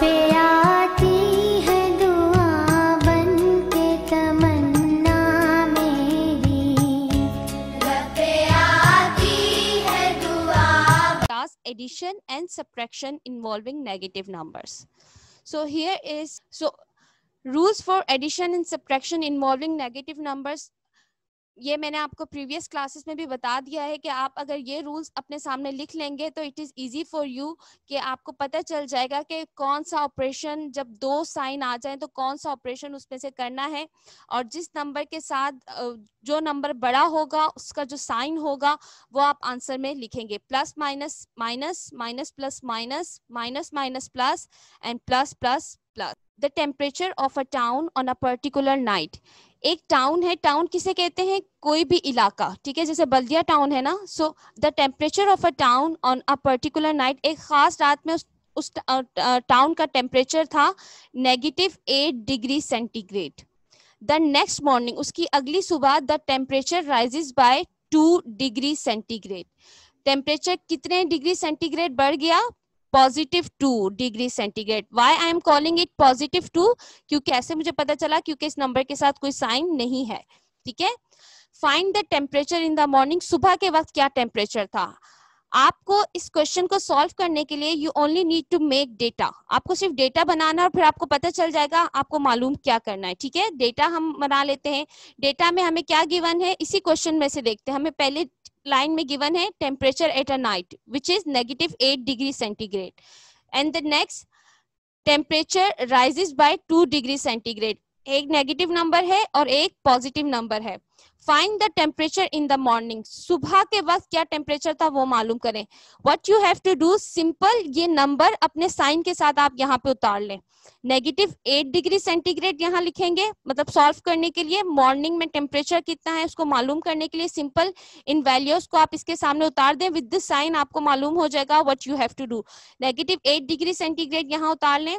पे आती है दुआ बन के तमन्ना मेरी, लब पे आती है दुआ। Class addition and subtraction involving negative numbers. So here is rules for addition and subtraction involving negative numbers. ये मैंने आपको प्रीवियस क्लासेस में भी बता दिया है कि आप अगर ये रूल्स अपने सामने लिख लेंगे तो it is easy for you कि आपको पता चल जाएगा कि कौन सा ऑपरेशन, जब दो साइन आ जाए तो कौन सा ऑपरेशन उसमें से करना है, और जिस नंबर के साथ जो नंबर बड़ा होगा उसका जो साइन होगा वो आप आंसर में लिखेंगे। Plus minus minus, minus plus minus, minus minus plus and plus plus plus. The temperature of a town on a particular night. एक टाउन है, टाउन किसे कहते हैं? कोई भी इलाका, ठीक है, जैसे बल्दिया टाउन है ना। So the temperature of a town on a particular night, एक खास रात में उस टाउन का टेम्परेचर था -8 degree centigrade. The next morning, उसकी अगली सुबह, the temperature rises by 2 degree centigrade. Temperature कितने डिग्री सेंटीग्रेड बढ़ गया? +2 degree centigrade. Why I am calling it +2? क्योंकि ऐसे मुझे पता चला क्योंकि इस नंबर के साथ कोई साइन नहीं है, ठीक है। Find the temperature in the morning, सुबह के वक्त क्या टेम्परेचर था। आपको इस क्वेश्चन को सॉल्व करने के लिए you only need to make data. आपको सिर्फ डेटा बनाना और फिर आपको पता चल जाएगा आपको मालूम क्या करना है, ठीक है। डेटा हम बना लेते हैं। डेटा में हमें क्या गिवन है, इसी क्वेश्चन में से देखते हैं। हमें पहले लाइन में गिवन है temperature at a night which is -8 degree centigrade, and the next temperature rises by 2 degree centigrade. एक नेगेटिव नंबर है और एक पॉजिटिव नंबर है। Find the temperature in the morning, सुबह के वक्त क्या टेम्परेचर था वो मालूम करें। What you have to do, simple, ये नंबर अपने साइन के साथ आप यहाँ पे उतार लें। -8 डिग्री सेंटीग्रेड यहाँ लिखेंगे, मतलब सॉल्व करने के लिए। मॉर्निंग में टेम्परेचर कितना है उसको मालूम करने के लिए सिंपल इन वैल्यूज को आप इसके सामने उतार दें विद दिस साइन, आपको मालूम हो जाएगा what you have to do. -8 degree centigrade यहाँ उतार लें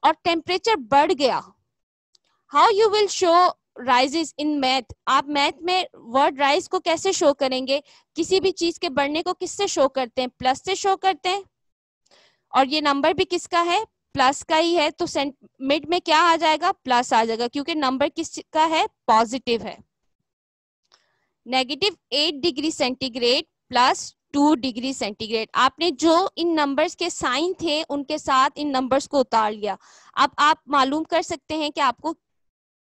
और टेम्परेचर बढ़ गया। How you will show rises in math, आप मैथ में वर्ड राइज को कैसे शो करेंगे? किसी भी चीज के बढ़ने को किससे शो करते हैं? प्लस से शो करते हैं, और ये नंबर भी किसका है? प्लस का ही है, तो मिड में क्या आ जाएगा? प्लस आ जाएगा, क्योंकि नंबर किसका है? पॉजिटिव है। -8 डिग्री सेंटीग्रेड +2 डिग्री सेंटीग्रेड, आपने जो इन नंबर्स के साइन थे उनके साथ इन नंबर्स को उतार लिया। अब आप मालूम कर सकते हैं कि आपको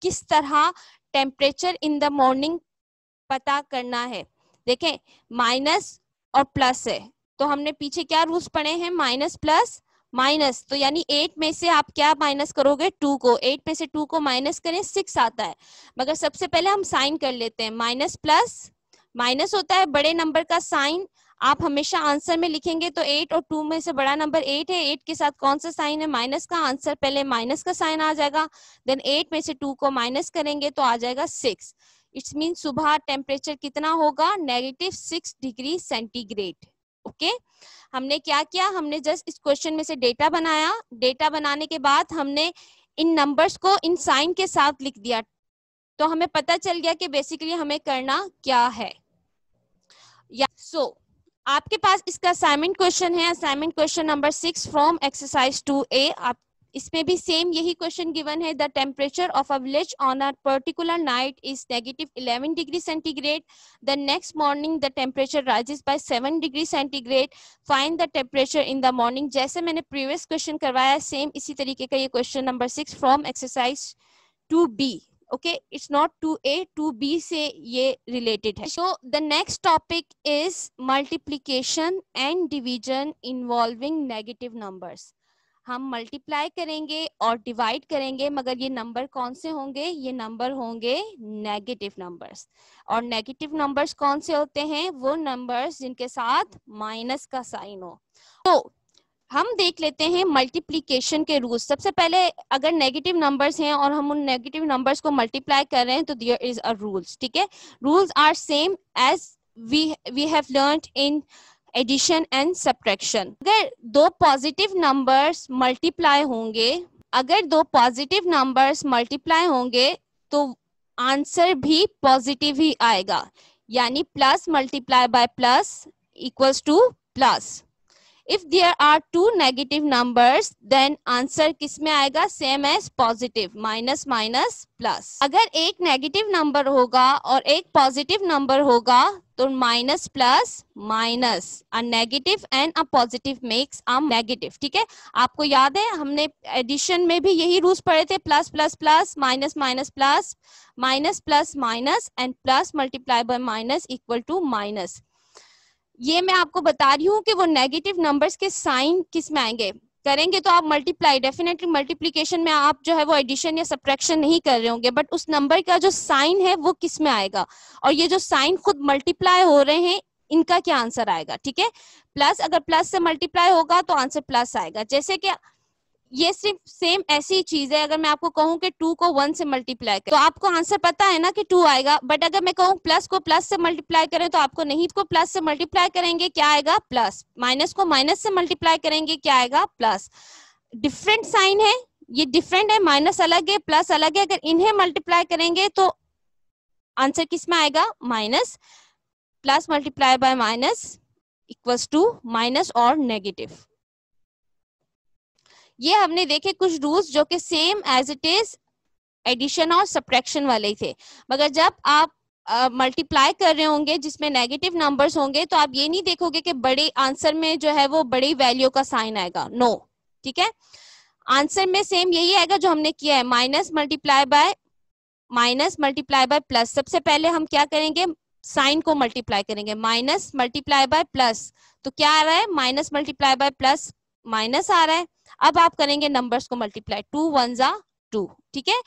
किस तरह टेम्परेचर इन द मॉर्निंग पता करना है। देखें, माइनस और प्लस है, तो हमने पीछे क्या रूल्स पढ़े हैं? माइनस प्लस माइनस, तो यानी 8 में से आप क्या माइनस करोगे? 2 को। 8 में से 2 को माइनस करें 6 आता है, मगर सबसे पहले हम साइन कर लेते हैं। माइनस प्लस माइनस होता है बड़े नंबर का साइन, आप हमेशा आंसर में लिखेंगे तो 8 और 2 में से बड़ा नंबर 8 है, 8 के साथ कौन सा साइन है? माइनस का। आंसर पहले माइनस का साइन आ जाएगा, देन 8 में से 2 को माइनस करेंगे तो आ जाएगा 6। इट्स मीन सुबह टेम्परेचर कितना होगा? -6 डिग्री सेंटीग्रेड। ओके, हमने क्या किया? हमने जस्ट इस क्वेश्चन में से डेटा बनाया। डेटा बनाने के बाद हमने इन नंबर्स को इन साइन के साथ लिख दिया, तो हमें पता चल गया कि बेसिकली हमें करना क्या है। आपके पास इसका असाइनमेंट क्वेश्चन है, assignment question number 6 from exercise 2A। आप इसमें भी सेम यही क्वेश्चन गिवन है। The temperature of a village on a particular night is -11 degree centigrade. The next morning the temperature rises bye 7 degree centigrade. Find the temperature in the morning. जैसे मैंने previous question करवाया same इसी तरीके का ये question number 6 from exercise 2B। okay, it's not 2A, 2B से ये related है। So the next topic is multiplication and division involving negative numbers। हम मल्टीप्लाई करेंगे और डिवाइड करेंगे, मगर ये नंबर कौन से होंगे? ये नंबर होंगे नेगेटिव नंबर्स। और नेगेटिव नंबर्स कौन से होते हैं? वो नंबर्स जिनके साथ माइनस का साइन हो। तो हम देख लेते हैं मल्टीप्लिकेशन के रूल्स। सबसे पहले अगर नेगेटिव नंबर्स हैं और हम उन नेगेटिव नंबर्स को मल्टीप्लाई कर रहे हैं तो देयर इज अ रूल्स, ठीक है। Rules are same as we have learned in addition and subtraction. अगर दो पॉजिटिव नंबर्स मल्टीप्लाई होंगे, तो आंसर भी पॉजिटिव ही आएगा, यानी plus multiply by plus equals to plus. If there are two negative numbers then answer किस में आएगा, same as positive, minus minus plus. अगर एक नेगेटिव नंबर होगा और एक पॉजिटिव नंबर होगा तो minus plus minus, a negative and a positive makes a negative. ठीक है, आपको याद है हमने एडिशन में भी यही रूल्स पढ़े थे, plus plus plus, minus minus plus, minus plus minus and plus multiply by minus equal to minus. ये मैं आपको बता रही हूँ कि वो नेगेटिव नंबर्स के साइन किस में आएंगे, करेंगे तो आप मल्टीप्लाई, डेफिनेटली मल्टीप्लिकेशन में आप जो है वो एडिशन या सब्ट्रैक्शन नहीं कर रहे होंगे, बट उस नंबर का जो साइन है वो किस में आएगा, और ये जो साइन खुद मल्टीप्लाई हो रहे हैं इनका क्या आंसर आएगा। ठीक है, प्लस, अगर प्लस से मल्टीप्लाई होगा तो आंसर प्लस आएगा। जैसे कि ये सिर्फ सेम ऐसी चीज है, अगर मैं आपको कहूं कि 2 को 1 से मल्टीप्लाई करें तो आपको आंसर पता है ना कि 2 आएगा, बट अगर मैं कहूं प्लस को प्लस से मल्टीप्लाई करें तो आपको नहीं, को प्लस से मल्टीप्लाई करेंगे क्या आएगा, प्लस, माइनस को माइनस से मल्टीप्लाई करेंगे क्या आएगा, प्लस। डिफरेंट साइन है, ये डिफरेंट है, माइनस अलग है प्लस अलग है, अगर इन्हें मल्टीप्लाई करेंगे तो आंसर किस में आएगा, minus, plus multiply by minus equals to minus और नेगेटिव। ये हमने देखे कुछ रूल्स जो कि same as it is addition और सब्ट्रैक्शन वाले ही थे, मगर जब आप मल्टीप्लाई कर रहे होंगे जिसमें नेगेटिव नंबर्स होंगे तो आप ये नहीं देखोगे कि बड़े आंसर में जो है वो बड़ी वैल्यू का साइन आएगा, नो। ठीक है, आंसर में सेम यही आएगा जो हमने किया है, माइनस मल्टीप्लाई बाय प्लस। सबसे पहले हम क्या करेंगे, साइन को मल्टीप्लाई करेंगे, माइनस मल्टीप्लाई बाय प्लस, तो क्या आ रहा है, minus multiply by plus minus आ रहा है। अब आप करेंगे नंबर्स को मल्टीप्लाई, 2 1 जा 2। ठीक है,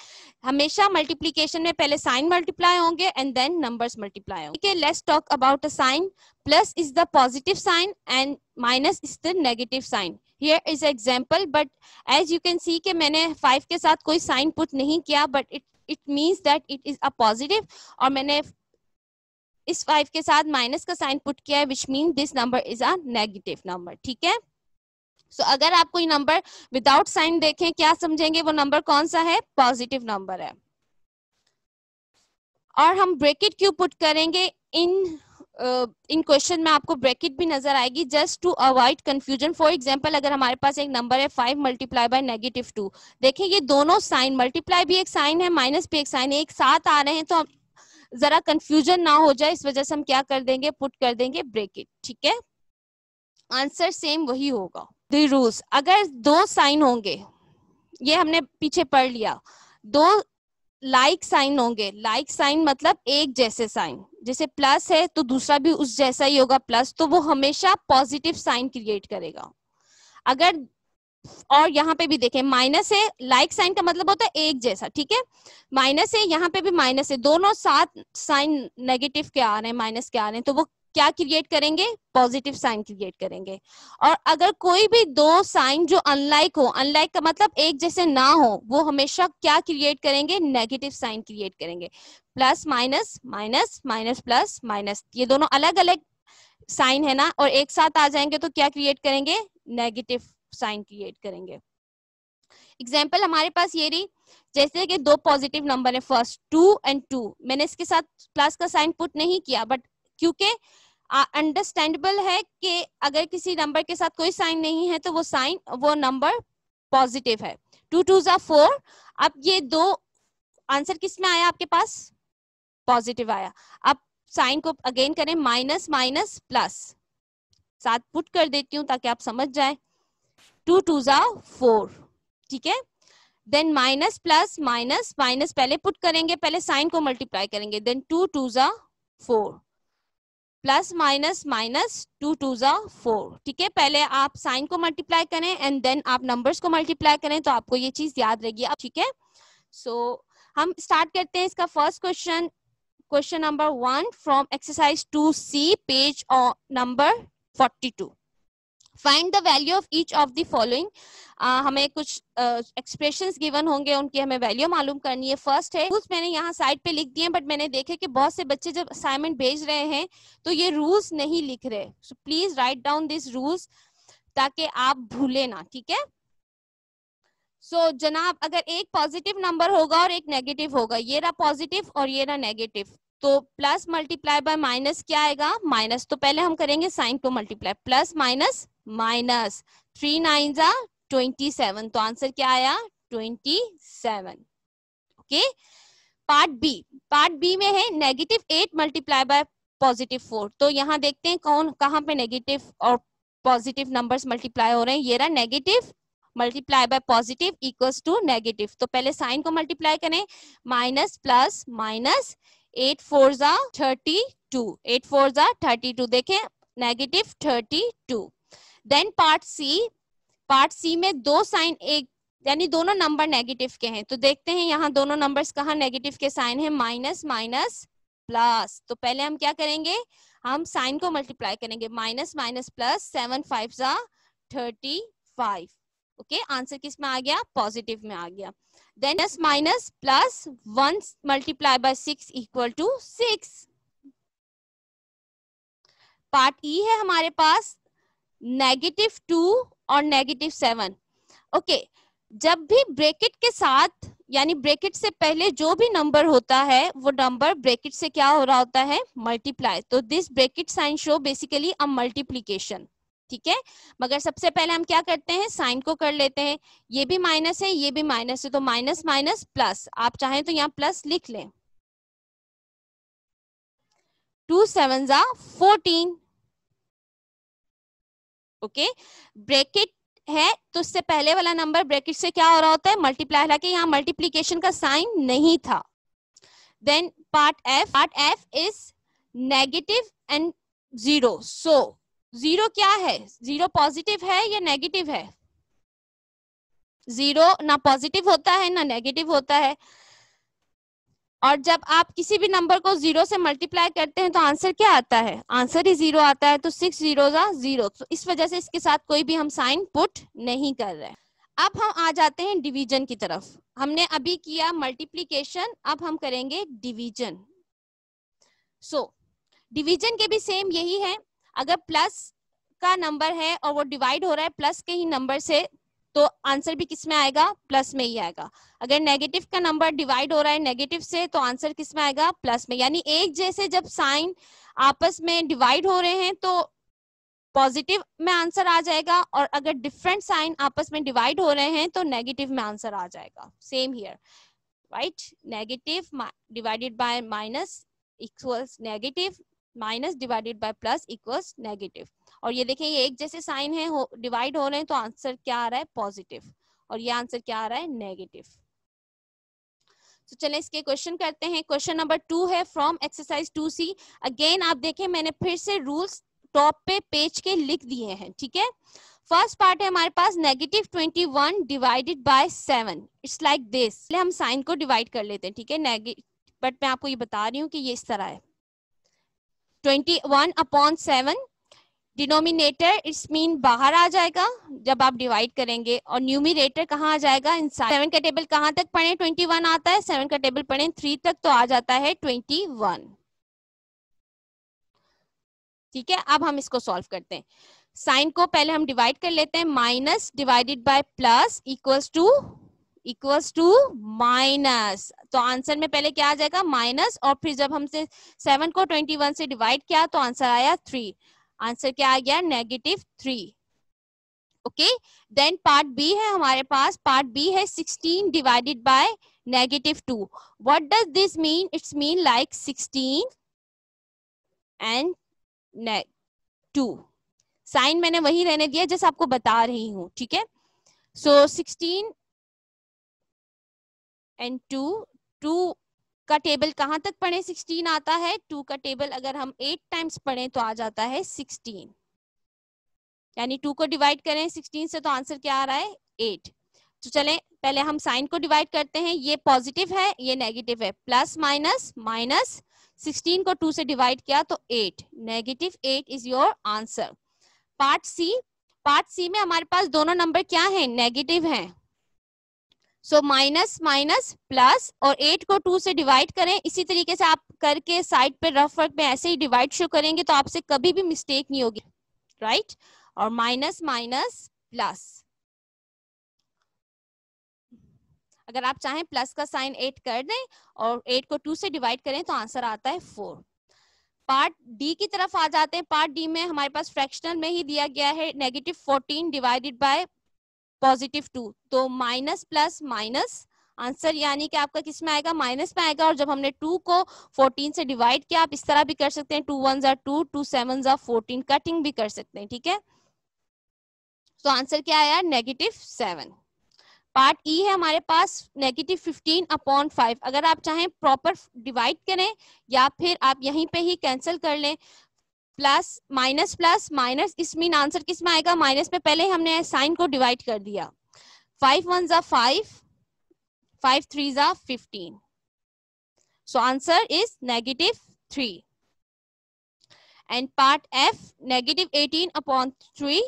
हमेशा मल्टीप्लिकेशन में पहले साइन मल्टीप्लाई होंगे एंड देन नंबर्स मल्टीप्लाई होंगे। ठीक है, let's talk about a sign. Plus is the positive sign and minus is the negative sign. Here is example, but as you can see कि मैंने 5 के साथ कोई साइन पुट नहीं किया, but it means that it is a positive, और मैंने इस 5 के साथ माइनस का साइन पुट किया है, which mean this number is a negative number. ठीक है, सो अगर आप कोई नंबर विदाउट साइन देखें, क्या समझेंगे वो नंबर कौन सा है, पॉजिटिव नंबर है। और हम ब्रैकेट क्यों पुट करेंगे इन क्वेश्चन में, आपको ब्रैकेट भी नजर आएगी just to avoid confusion. For example, अगर हमारे पास एक नंबर है 5 मल्टीप्लाई बाय नेगेटिव 2, देखिए ये दोनों साइन, मल्टीप्लाई भी एक साइन है, माइनस भी एक साइन है, एक साथ आ रहे हैं, तो जरा कंफ्यूजन ना हो जाए इस वजह से हम क्या कर देंगे, पुट कर देंगे ब्रैकेट। ठीक है, आंसर सेम वही होगा। द रूल्स, अगर 2 साइन होंगे, ये हमने पीछे पढ़ लिया, 2 लाइक साइन होंगे, लाइक साइन मतलब एक जैसे साइन, जैसे प्लस है तो दूसरा भी उस जैसा ही होगा प्लस, तो वो हमेशा पॉजिटिव साइन क्रिएट करेगा। अगर, और यहाँ पे भी देखें माइनस है, लाइक साइन का मतलब होता है एक जैसा। ठीक है, माइनस है, यहाँ पे भी माइनस है, दोनों साथ साइन नेगेटिव के आ रहे हैं, माइनस के आ रहे हैं, तो वो क्या क्रिएट करेंगे, पॉजिटिव साइन क्रिएट करेंगे। और अगर कोई भी 2 साइन जो अनलाइक हो, अनलाइक का मतलब एक जैसे ना हो, वो हमेशा क्या क्रिएट करेंगे, नेगेटिव साइन क्रिएट करेंगे। Plus minus, minus minus plus minus, ये दोनों अलग अलग साइन है ना, और एक साथ आ जाएंगे तो क्या क्रिएट करेंगे, नेगेटिव साइन क्रिएट करेंगे। एग्जाम्पल हमारे पास ये रही, जैसे कि 2 पॉजिटिव नंबर है, फर्स्ट 2 एंड 2, मैंने इसके साथ प्लस का साइन पुट नहीं किया, बट क्योंकि अंडरस्टैंडेबल है कि अगर किसी नंबर के साथ कोई साइन नहीं है तो वो नंबर पॉजिटिव है। 2 2 जा 4, अब ये 2 आंसर किस में आया आपके पास, पॉजिटिव आया। अब साइन को अगेन करें, माइनस माइनस प्लस, साथ पुट कर देती हूँ ताकि आप समझ जाए, 2 2 जा 4। ठीक है, then minus plus minus, minus पहले पुट करेंगे, पहले साइन को मल्टीप्लाई करेंगे, देन 2 2 जा 4, प्लस माइनस माइनस, 2 2 जा 4। ठीक है, पहले आप साइन को मल्टीप्लाई करें एंड देन आप नंबर्स को मल्टीप्लाई करें, तो आपको ये चीज याद रहेगी। अब ठीक है, सो हम स्टार्ट करते हैं इसका first question, question number 1 from exercise 2C, page number 42। Find the value of each of the following. हमें कुछ एक्सप्रेशंस गिवन होंगे, उनकी हमें वैल्यू मालूम करनी है। फर्स्ट है रूल्स, मैंने यहाँ साइड पे लिख दिए, बट मैंने देखे कि बहुत से बच्चे जब असाइनमेंट भेज रहे हैं तो ये रूल्स नहीं लिख रहे, so please write down this rules ताकि आप भूले ना। ठीक है, सो जनाब, अगर एक पॉजिटिव नंबर होगा और एक नेगेटिव होगा, ये रहा पॉजिटिव और ये रहा नेगेटिव, तो प्लस मल्टीप्लाई बाय माइनस क्या आएगा, माइनस। तो पहले हम करेंगे साइन को मल्टीप्लाई, प्लस माइनस माइनस 3 9 जा 27, तो आंसर क्या आया 27। ओके, पार्ट बी में है -8 मल्टीप्लाई बाय +4। तो यहाँ देखते हैं कौन कहाँ पे नेगेटिव और पॉजिटिव नंबर्स मल्टीप्लाई हो रहे हैं। ये रहा negative multiply by positive equals to negative. तो पहले साइन को मल्टीप्लाई करें, माइनस प्लस माइनस, 8 4 जा 32, 8 4 जा 32, देखें नेगेटिव 32। देन पार्ट सी में दो साइन एक यानी दोनों नंबर नेगेटिव के हैं। तो देखते हैं यहाँ दोनों नंबर्स कहाँ नेगेटिव के साइन है, माइनस माइनस प्लस। तो पहले हम क्या करेंगे, हम साइन को मल्टीप्लाई करेंगे, माइनस माइनस प्लस, 7 5 जा 35। ओके, आंसर किस में आ गया, पॉजिटिव में आ गया। Then minus plus 1 multiply by 6 equal to 6। Part E है हमारे पास -2 और -7। ओके, जब भी ब्रैकेट के साथ यानी ब्रैकेट से पहले जो भी नंबर होता है वो नंबर ब्रैकेट से क्या हो रहा होता है, मल्टीप्लाई। तो this bracket sign show basically a multiplication, ठीक है। मगर सबसे पहले हम क्या करते हैं, साइन को कर लेते हैं। ये भी माइनस है, ये भी माइनस है, तो माइनस माइनस प्लस, आप चाहें तो यहाँ प्लस लिख लें। 2 7 जा 14। ओके, ब्रैकेट है तो उससे पहले वाला नंबर ब्रैकेट से क्या हो रहा होता है, मल्टीप्लाई, हालांकि यहाँ मल्टीप्लिकेशन का साइन नहीं था। Then part F is negative and 0। So 0 क्या है, 0 पॉजिटिव है या नेगेटिव है, 0 ना पॉजिटिव होता है ना नेगेटिव होता है। और जब आप किसी भी नंबर को 0 से मल्टीप्लाई करते हैं तो आंसर क्या आता है, आंसर ही 0 आता है। तो 6 0 जा 0, तो इस वजह से इसके साथ कोई भी हम साइन पुट नहीं कर रहे हैं। अब हम आ जाते हैं डिवीजन की तरफ। हमने अभी किया मल्टीप्लिकेशन, अब हम करेंगे डिवीजन। सो डिवीजन के भी सेम यही है, अगर प्लस का नंबर है और वो डिवाइड हो रहा है प्लस के ही नंबर से तो आंसर भी किस में आएगा, प्लस में ही आएगा। अगर नेगेटिव का नंबर डिवाइड हो रहा है नेगेटिव से तो आंसर किस में आएगा, प्लस में। यानी एक जैसे जब साइन आपस में डिवाइड हो रहे हैं तो पॉजिटिव में आंसर आ जाएगा, और अगर डिफरेंट साइन आपस में डिवाइड हो रहे हैं तो नेगेटिव में आंसर आ जाएगा। Same here, right, negative divided by minus equals negative, minus divided by plus equals negative. और ये देखें ये एक जैसे साइन है, डिवाइड हो रहे हैं तो आंसर क्या आ रहा है, पॉजिटिव, और ये आंसर क्या आ रहा है, नेगेटिव। तो चलें इसके क्वेश्चन करते हैं। क्वेश्चन नंबर 2 है फ्रॉम एक्सरसाइज 2C। अगेन आप देखें मैंने फिर से रूल्स टॉप पे पेज के लिख दिए हैं, ठीक है। फर्स्ट पार्ट है हमारे पास -21 divided by 7। It's like this. हम साइन को डिवाइड कर लेते हैं, ठीक है, बट मैं आपको ये बता रही हूँ कि ये इस तरह है, 21/7 डिनोमिनेटर इट्स मीन बाहर आ जाएगा जब आप डिवाइड करेंगे, और न्यूमिनेटर कहाँ आ जाएगा, इनसाइड। 7 का टेबल कहाँ तक पढ़े, 21 आता है, 7 का टेबल पढ़े 3 तक तो आ जाता है 21। ठीक है, अब हम इसको सॉल्व करते हैं। साइन को पहले हम डिवाइड कर लेते हैं, minus divided by plus equals to minus. तो आंसर में पहले क्या आ जाएगा, माइनस, और फिर जब हमसे 7 को 21 से डिवाइड किया तो आंसर आया 3। आंसर क्या आ गया, -3। ओके, देन पार्ट बी है हमारे पास। पार्ट बी है 16 divided by -2। What does this mean, it's mean like 16 and 2। Sign मैंने वही रहने दिया जैसे आपको बता रही हूं, ठीक है। सो 16 एंड 2 का टेबल कहां तक पढ़े, 16 आता है, 2 का टेबल अगर हम 8 टाइम्स पढ़ें तो आ जाता है 16। यानी 2 को डिवाइड करें 16 से तो आंसर क्या आ रहा है, 8। तो चलें पहले हम साइन को डिवाइड करते हैं, ये पॉजिटिव है ये नेगेटिव है, प्लस माइनस माइनस, 16 को 2 से डिवाइड किया तो 8, -8 is your answer. Part C में हमारे पास दोनों नंबर क्या है, नेगेटिव हैं। सो माइनस माइनस प्लस, और 8 को 2 से डिवाइड करें। इसी तरीके से आप करके साइड पे रफ वर्क में ऐसे ही डिवाइड शो करेंगे तो आपसे कभी भी मिस्टेक नहीं होगी, राइट। और माइनस माइनस प्लस, अगर आप चाहें प्लस का साइन 8 कर दें और 8 को 2 से डिवाइड करें तो आंसर आता है 4। पार्ट डी की तरफ आ जाते हैं। पार्ट डी में हमारे पास फ्रैक्शनल में ही दिया गया है -14 डिवाइडेड बाय +2, तो माइनस प्लस माइनस आंसर यानी कि आपका किस में आएगा, माइनस में आएगा। और जब हमने 2 को 14 से डिवाइड किया, आप इस तरह भी कर सकते हैं, 2 1 जा 2, 2 7 जा 14, कटिंग भी कर सकते हैं, ठीक है। तो आंसर क्या आया, -7। पार्ट ई है हमारे पास -15/5। अगर आप चाहें प्रॉपर डिवाइड करें या फिर आप यहीं पे ही कैंसिल कर लें, प्लस माइनस, इस मीन आंसर किस में आएगा, माइनस में पहले हमने साइन को डिवाइड कर दिया। 5 1 जा 5, 5 3 जा 15, so answer is -3। and part F -18/3,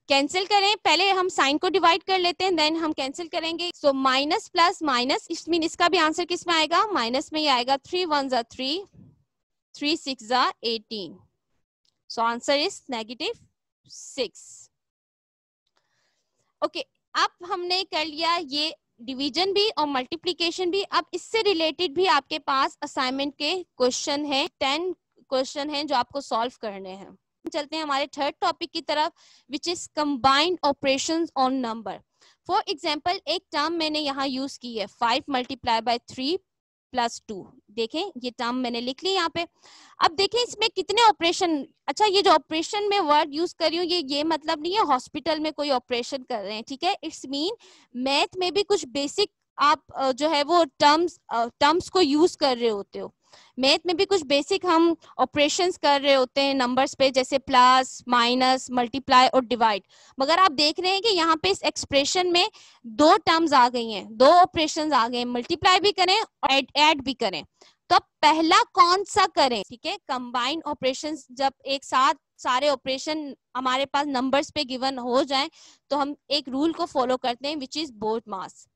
cancel करें, पहले हम साइन को डिवाइड कर लेते हैं, देन हम कैंसिल करेंगे। सो माइनस प्लस माइनस, इस मीन इसका भी आंसर किस में आएगा, माइनस में ही आएगा। 3 1 जा 3, 3 6 जा 18, सो आंसर इज -6। ओके, अब हमने कर लिया ये डिवीजन भी और मल्टीप्लीकेशन भी। अब इससे रिलेटेड भी आपके पास असाइनमेंट के क्वेश्चन है, 10 क्वेश्चन हैं जो आपको सॉल्व करने हैं। चलते हैं हमारे थर्ड टॉपिक की तरफ, which is combined operations on number. For example एक टर्म मैंने यहाँ यूज की है, 5 × 3 + 2। देखें ये टर्म मैंने लिख ली यहाँ पे। अब देखें इसमें कितने ऑपरेशन, अच्छा ये जो ऑपरेशन में वर्ड यूज कर रही हूँ ये मतलब नहीं है हॉस्पिटल में कोई ऑपरेशन कर रहे हैं, ठीक है। इट्स मीन मैथ में भी कुछ बेसिक आप जो है वो टर्म्स को यूज कर रहे होते हो। मैथ में भी कुछ बेसिक हम ऑपरेशंस कर रहे होते हैं नंबर्स पे, जैसे प्लस माइनस मल्टीप्लाई और डिवाइड। मगर आप देख रहे हैं कि यहाँ पे इस एक्सप्रेशन में 2 टर्म्स आ गई हैं, 2 ऑपरेशंस आ गए हैं, मल्टीप्लाई भी करें और ऐड भी करें। तो पहला कौन सा करें, ठीक है। कंबाइंड ऑपरेशंस, जब एक साथ सारे ऑपरेशन हमारे पास नंबर्स पे गिवन हो जाए तो हम एक रूल को फॉलो करते हैं, विच इज BODMAS।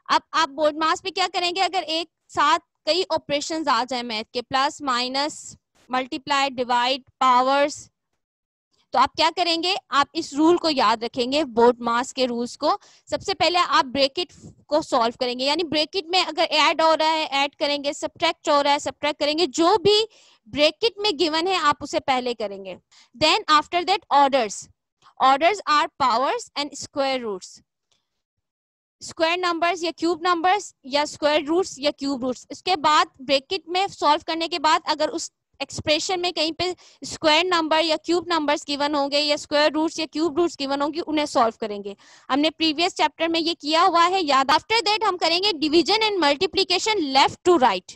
अब आप BODMAS पे क्या करेंगे, अगर एक साथ कई ऑपरेशंस आ जाए मैथ के, plus minus multiply divide powers, तो आप क्या करेंगे, आप इस रूल को याद रखेंगे, BODMAS के रूल्स को। सबसे पहले आप ब्रैकेट को सॉल्व करेंगे, यानी ब्रैकेट में अगर ऐड हो रहा है ऐड करेंगे, सब्ट्रैक्ट हो रहा है सब्ट्रैक्ट करेंगे, जो भी ब्रैकेट में गिवन है आप उसे पहले करेंगे। Then after that orders are powers and square roots, square numbers या क्यूब नंबर्स या स्क्वायर रूट्स या क्यूब रूट्स। इसके बाद ब्रैकेट में सॉल्व करने के बाद अगर उस एक्सप्रेशन में कहीं पे स्क्वायर नंबर या क्यूब नंबर्स गिवन होंगे या स्क्वायर रूट्स या क्यूब रूट्स गिवन होंगे, उन्हें सॉल्व करेंगे। हमने प्रीवियस चैप्टर में ये किया हुआ है याद। आफ्टर दैट हम करेंगे division and multiplication left to right,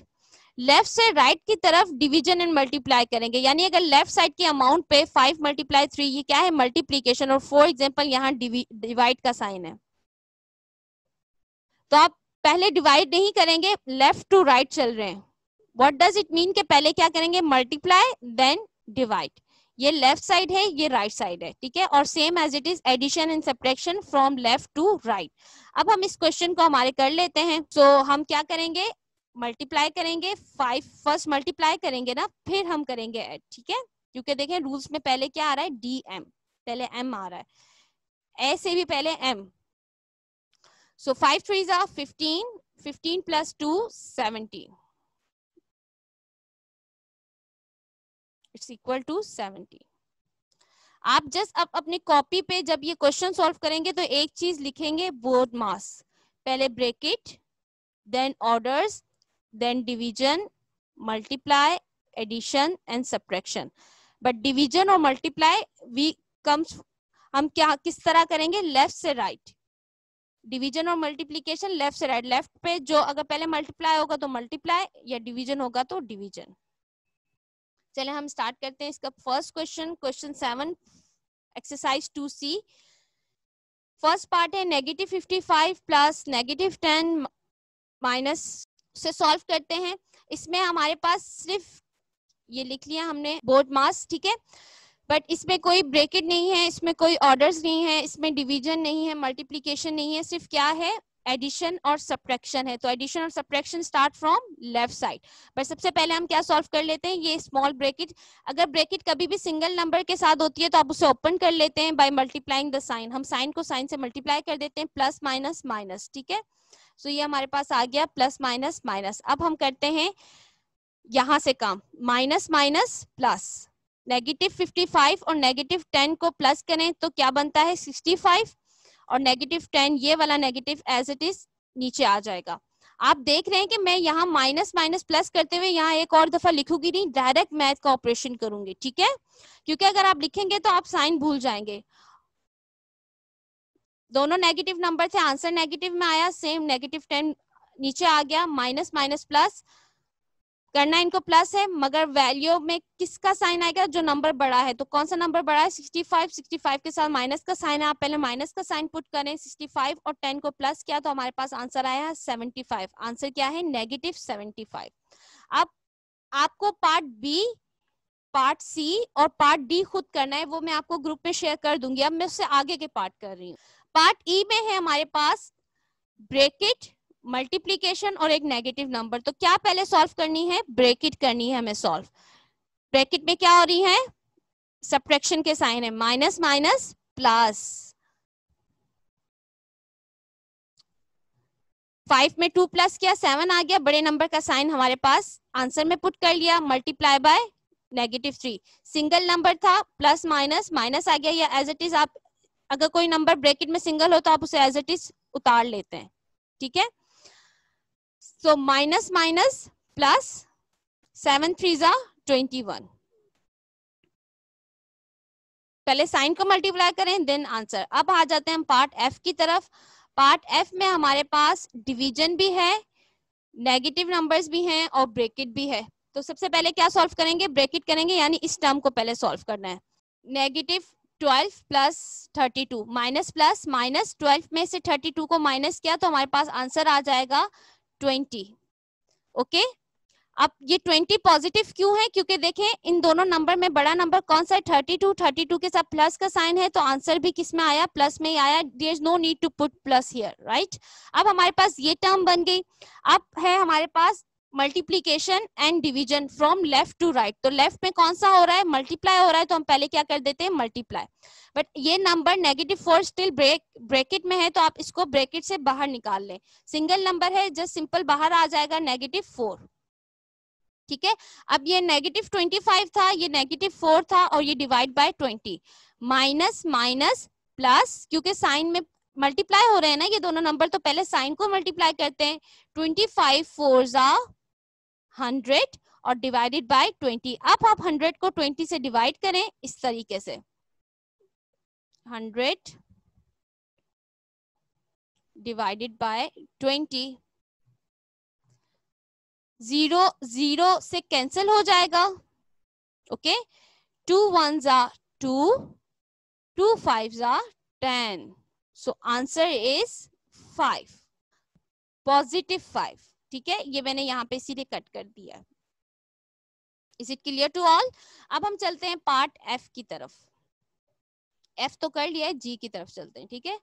left से राइट की तरफ डिवीजन एंड मल्टीप्लाई करेंगे। यानी अगर लेफ्ट साइड के अमाउंट पे 5 × 3 ये क्या है, मल्टीप्लीकेशन, और फॉर एग्जाम्पल यहाँ डिवाइड का साइन है, तो आप पहले डिवाइड नहीं करेंगे, लेफ्ट टू राइट चल रहे हैं। व्हाट डज इट मीन, के पहले क्या करेंगे, मल्टीप्लाई देन डिवाइड। ये लेफ्ट साइड है, ये राइट साइड है, ठीक है। और same as it is addition and subtraction from left to right. अब हम इस क्वेश्चन को हमारे कर लेते हैं। सो हम क्या करेंगे, मल्टीप्लाई करेंगे, 5 फर्स्ट मल्टीप्लाई करेंगे ना, फिर हम करेंगे ऐड, ठीक है। क्योंकि देखें रूल्स में पहले क्या आ रहा है, DM, पहले M आ रहा है, ए से भी पहले M। So 5 3s are 15, 15 plus 2, 17. It's equal to 70. आप जस्ट अब अपनी कॉपी पे जब ये क्वेश्चन सॉल्व करेंगे तो एक चीज लिखेंगे, BODMAS, पहले bracket, then orders, then division, multiply, addition and subtraction. But division और मल्टीप्लाई हम क्या किस तरह करेंगे, लेफ्ट से राइट। डिवीजन और मल्टीप्लीकेशन लेफ्ट से राइट, लेफ्ट पे जो अगर पहले मल्टीप्लाई होगा तो मल्टीप्लाई या डिवीजन होगा तो डिवीजन। चले हम स्टार्ट करते हैं इसका first question, question 7 exercise 2C। First part है -55 प्लस -10 माइनस से सॉल्व करते हैं। इसमें हमारे पास सिर्फ ये लिख लिया हमने BODMAS, ठीक है, बट इसमें कोई ब्रैकेट नहीं है, इसमें कोई ऑर्डर्स नहीं है, इसमें डिवीजन नहीं है, मल्टीप्लिकेशन नहीं है, सिर्फ क्या है, एडिशन और सब्ट्रैक्शन है। तो एडिशन और subtraction start from left side. पर सबसे पहले हम क्या सॉल्व कर लेते हैं, ये स्मॉल ब्रैकेट। अगर ब्रैकेट कभी भी सिंगल नंबर के साथ होती है तो आप उसे ओपन कर लेते हैं बाय मल्टीप्लाइंग द साइन। हम साइन को साइन से मल्टीप्लाई कर देते हैं, प्लस माइनस माइनस, ठीक है। सो ये हमारे पास आ गया प्लस माइनस माइनस। अब हम करते हैं यहां से कम, माइनस माइनस प्लस, -55 और -10 को प्लस करें तो क्या बनता है 65, और -10 ये वाला नेगेटिव एज इट इज नीचे आ जाएगा। आप देख रहे हैं कि मैं यहाँ माइनस माइनस प्लस करते हुए यहाँ एक और दफा लिखूंगी नहीं, डायरेक्ट मैथ का ऑपरेशन करूंगी, ठीक है, क्योंकि अगर आप लिखेंगे तो आप साइन भूल जाएंगे। दोनों नेगेटिव नंबर थे, आंसर नेगेटिव में आया, सेम -10 नीचे आ गया, माइनस माइनस प्लस करना इनको प्लस है, मगर वैल्यू में किसका साइन आएगा, जो नंबर बड़ा है। तो कौन सा नंबर बड़ा है 65, 65 के साथ माइनस का साइन है, आप पहले माइनस का साइन पुट करें, 65 और 10 को प्लस किया तो हमारे पास आंसर आया 75। आंसर क्या है -75। अब आपको पार्ट बी, पार्ट सी और पार्ट डी खुद करना है, वो मैं आपको ग्रुप में शेयर कर दूंगी। अब मैं उससे आगे के पार्ट कर रही हूँ। पार्ट ई में है हमारे पास ब्रैकेट, मल्टीप्लीकेशन और एक नेगेटिव नंबर। तो क्या पहले सॉल्व करनी है, ब्रैकेट करनी है हमें सॉल्व। ब्रैकेट में क्या हो रही है, सब्ट्रैक्शन के साइन है, माइनस माइनस प्लस, 5 में 2 प्लस किया 7 आ गया, बड़े नंबर का साइन हमारे पास आंसर में पुट कर लिया, मल्टीप्लाई बाय -3। सिंगल नंबर था, प्लस माइनस माइनस आ गया, या एज इट इज आप अगर कोई नंबर ब्रैकेट में सिंगल हो तो आप उसे एज इट इज उतार लेते हैं, ठीक है। So minus minus plus 7 3s are 21। पहले साइन को मल्टीप्लाई करें देन आंसर। अब आ जाते हैं हम पार्ट एफ की तरफ। पार्ट एफ में हमारे पास डिवीजन भी है, नेगेटिव नंबर्स भी हैं और ब्रैकेट भी है। तो सबसे पहले क्या सॉल्व करेंगे, ब्रैकेट करेंगे, यानी इस टर्म को पहले सॉल्व करना है। -12 प्लस 32 माइनस प्लस माइनस, 12 में से 32 को माइनस किया तो हमारे पास आंसर आ जाएगा 20। ओके, अब ये 20 पॉजिटिव क्यों है, क्योंकि देखें इन दोनों नंबर में बड़ा नंबर कौन सा है 32, 32 के साथ प्लस का साइन है तो आंसर भी किस में आया, प्लस में ही आया। There is no need to put plus here, right. अब हमारे पास ये टर्म बन गई। अब है हमारे पास multiplication and division from left to right. तो लेफ्ट में कौन सा हो रहा है, मल्टीप्लाई हो रहा है, तो हम पहले क्या कर देते हैं मल्टीप्लाई। बट ये नंबर -4 स्टिल ब्रैकेट में है तो आप इसको ब्रैकेट से बाहर निकाल लें। सिंगल नंबर है, जस्ट सिंपल बाहर आ जाएगा -4, ठीक है। अब ये -25 था, ये -4 था और ये divide by 20, minus minus plus, क्योंकि साइन में मल्टीप्लाई हो रहे हैं ना ये दोनों नंबर, तो पहले साइन को मल्टीप्लाई करते हैं। 25 4s are 100 और डिवाइडेड बाय 20। अब आप 100 को 20 से डिवाइड करें इस तरीके से, 100 डिवाइडेड बाय 20, 0 0 से कैंसिल हो जाएगा। Okay, 2 1s are 2, 2 5s are 10। So answer is 5, +5, ठीक है। ये मैंने यहाँ पे सीधे कट कर दिया। Is it clear to all. अब हम चलते हैं पार्ट एफ की तरफ। एफ तो कर लिया है, जी की तरफ चलते हैं, ठीक है।